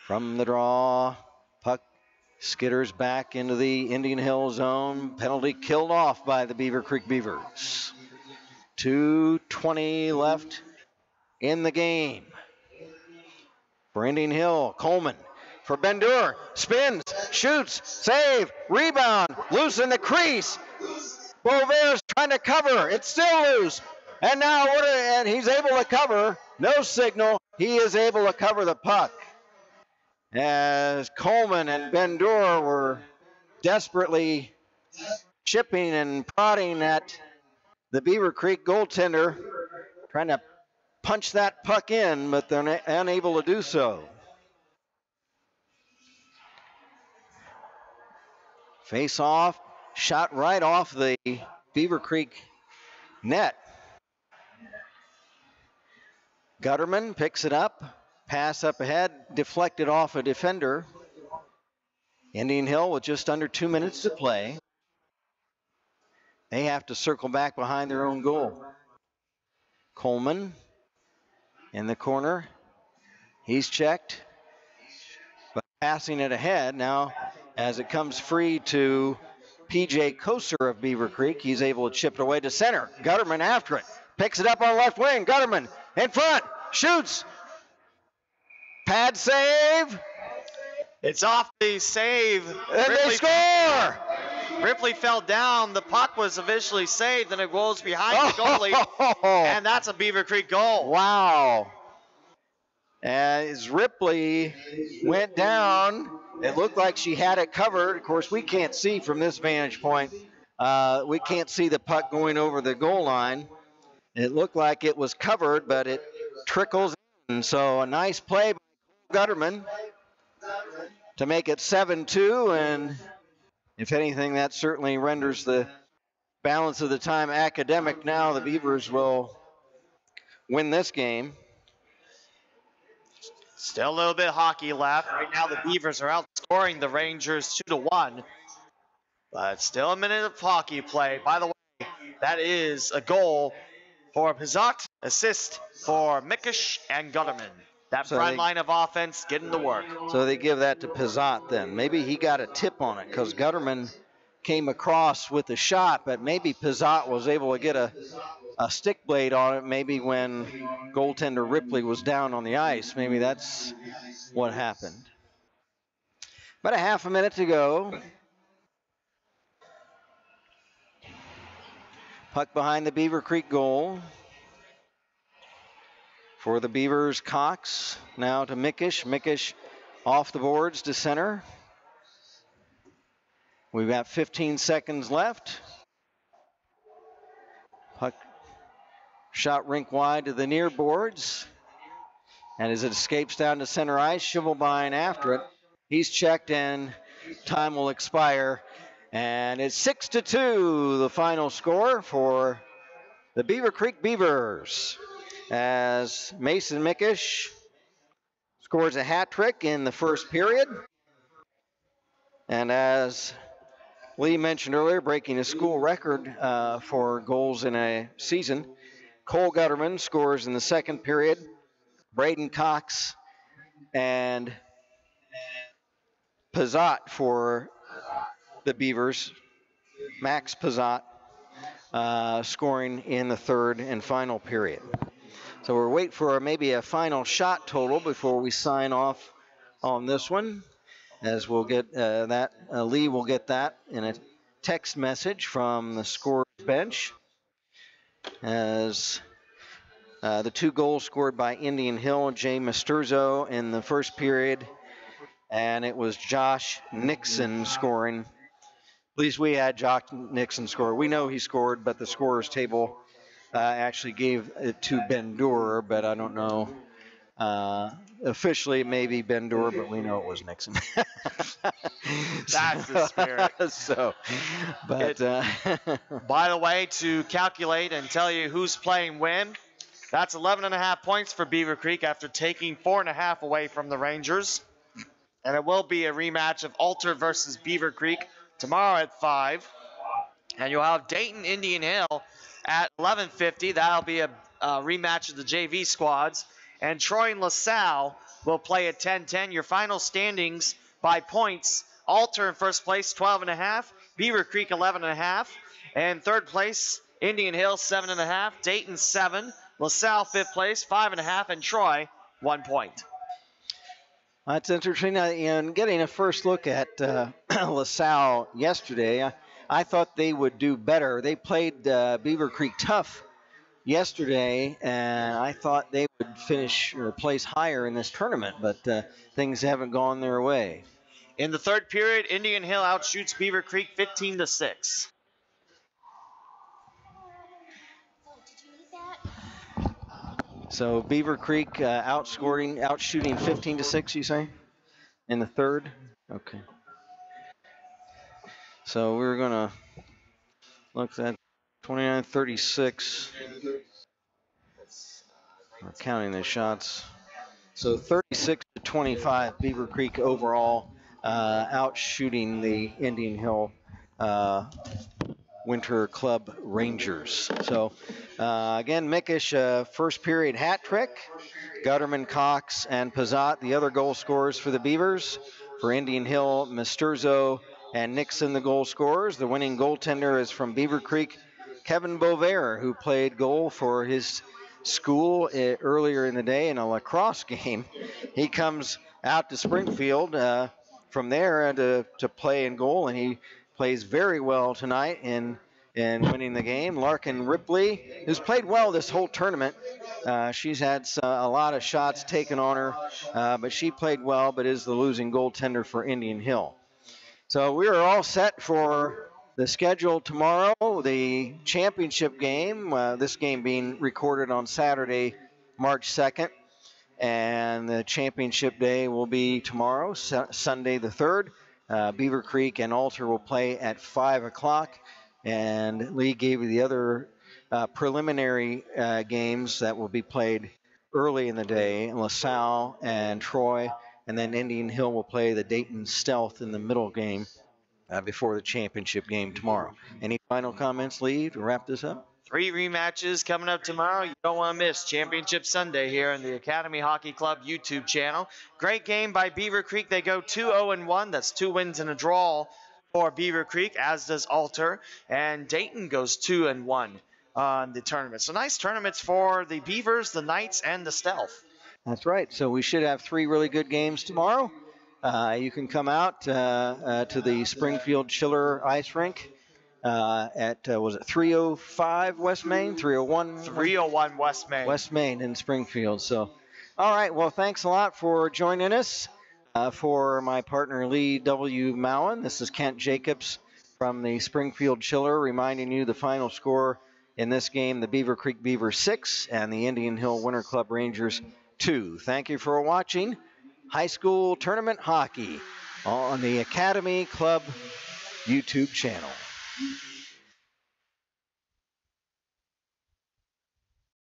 From the draw, puck skitters back into the Indian Hill zone. Penalty killed off by the Beavercreek Beavers. 2:20 left in the game. For Indian Hill, Coleman for Bendur, spins, shoots, save, rebound, loose in the crease. Bovair's trying to cover, it's still loose. And now, and he's able to cover, no signal, he is able to cover the puck. As Coleman and Bendur were desperately chipping and prodding at the Beavercreek goaltender, trying to punch that puck in, but they're unable to do so. Face off, shot right off the Beavercreek net. Gutterman picks it up, pass up ahead, deflected off a defender. Indian Hill with just under 2 minutes to play. They have to circle back behind their own goal. Coleman in the corner. He's checked, but passing it ahead now as it comes free to P.J. Koser of Beavercreek. He's able to chip it away to center. Gutterman after it. Picks it up on left wing. Gutterman in front. Shoots. Pad save. It's off the save. And they score! Ripley fell down. The puck was eventually saved, and it rolls behind the goalie. And that's a Beavercreek goal. Wow. As Ripley went down, it looked like she had it covered. Of course, we can't see from this vantage point. We can't see the puck going over the goal line. It looked like it was covered, but it trickles in. So a nice play by Gutterman to make it 7-2, and if anything, that certainly renders the balance of the time academic. Now the Beavers will win this game. Still a little bit of hockey left. Right now the Beavers are outscoring the Rangers 2-1. But still a minute of hockey play. By the way, that is a goal for Pizot, assist for Mickish and Gutterman. That front line of offense getting to work. So they give that to Pizot then. Maybe he got a tip on it because Gutterman came across with the shot, but maybe Pizot was able to get a stick blade on it, maybe when goaltender Ripley was down on the ice. Maybe that's what happened. About a half a minute to go. Puck behind the Beavercreek goal. For the Beavers, Cox now to Mickish. Mickish off the boards to center. We've got 15 seconds left. Puck shot rink wide to the near boards. And as it escapes down to center ice, Shivelbein after it. He's checked and time will expire. And it's 6-2, the final score for the Beavercreek Beavers, as Mason Mickish scores a hat trick in the first period. And as Lee mentioned earlier, breaking a school record for goals in a season, Cole Gutterman scores in the second period. Braden Cox and Pizzot for the Beavers. Max Pizzot scoring in the third and final period. So we're waiting for maybe a final shot total before we sign off on this one, as we'll get that. Lee will get that in a text message from the scorer's bench, as the 2 goals scored by Indian Hill, Jay Masturzo in the first period, and it was Josh Nixon scoring. At least we had Josh Nixon score. We know he scored, but the scorer's table actually gave it to Ben Durer, but I don't know. Officially, maybe Ben Durer, but we know it was Nixon. That's the spirit. By the way, to calculate and tell you who's playing when, that's 11.5 points for Beavercreek after taking 4.5 away from the Rangers. And it will be a rematch of Alter versus Beavercreek tomorrow at 5. And you'll have Dayton Indian Hill at 11:50. That'll be a rematch of the JV squads. And Troy and LaSalle will play at 10:10. Your final standings by points: Alter in first place, 12.5. Beavercreek, 11.5. And third place, Indian Hill, 7.5. Dayton, 7. LaSalle, fifth place, 5.5. And Troy, 1 point. That's interesting. In getting a first look at LaSalle yesterday, I thought they would do better. They played Beavercreek tough yesterday, and I thought they would finish or place higher in this tournament, but things haven't gone their way. In the third period, Indian Hill outshoots Beavercreek 15-6. So Beavercreek outshooting 15-6, you say, in the third? Okay. So we're going to look at 29-36. We're counting the shots. So 36-25, Beavercreek overall outshooting the Indian Hill Winter Club Rangers. So again, Mickish, first period hat trick. Gutterman, Cox, and Pizzot, the other goal scorers for the Beavers. For Indian Hill, Masturzo and Nixon, the goal scorers. The winning goaltender is from Beavercreek, Kevin Bovair, who played goal for his school earlier in the day in a lacrosse game. He comes out to Springfield from there to play in goal, and he plays very well tonight in winning the game. Larkin Ripley, who's played well this whole tournament. She's had a lot of shots taken on her, but she played well, but is the losing goaltender for Indian Hill. So we are all set for the schedule tomorrow, the championship game, this game being recorded on Saturday, March 2nd. And the championship day will be tomorrow, Sunday the 3rd. Beavercreek and Alter will play at 5 o'clock. And Lee gave you the other preliminary games that will be played early in the day, LaSalle and Troy. And then Indian Hill will play the Dayton Stealth in the middle game before the championship game tomorrow. Any final comments, Lee, to wrap this up? 3 rematches coming up tomorrow. You don't want to miss Championship Sunday here in the Academy Hockey Club YouTube channel. Great game by Beavercreek. They go 2-0-1. That's 2 wins and a draw for Beavercreek, as does Alter. And Dayton goes 2-1 on the tournament. So nice tournaments for the Beavers, the Knights, and the Stealth. That's right. So we should have 3 really good games tomorrow. You can come out to the Springfield Chiller Ice Rink. At, was it 305 West Main? 301? 301 West Main. West Main in Springfield. So, all right. Well, thanks a lot for joining us. For my partner, Lee W. Mowen, this is Kent Jacobs from the Springfield Chiller, reminding you the final score in this game, the Beavercreek Beavers 6 and the Indian Hill Winter Club Rangers 2. Thank you for watching high school tournament hockey on the Academy Club YouTube channel.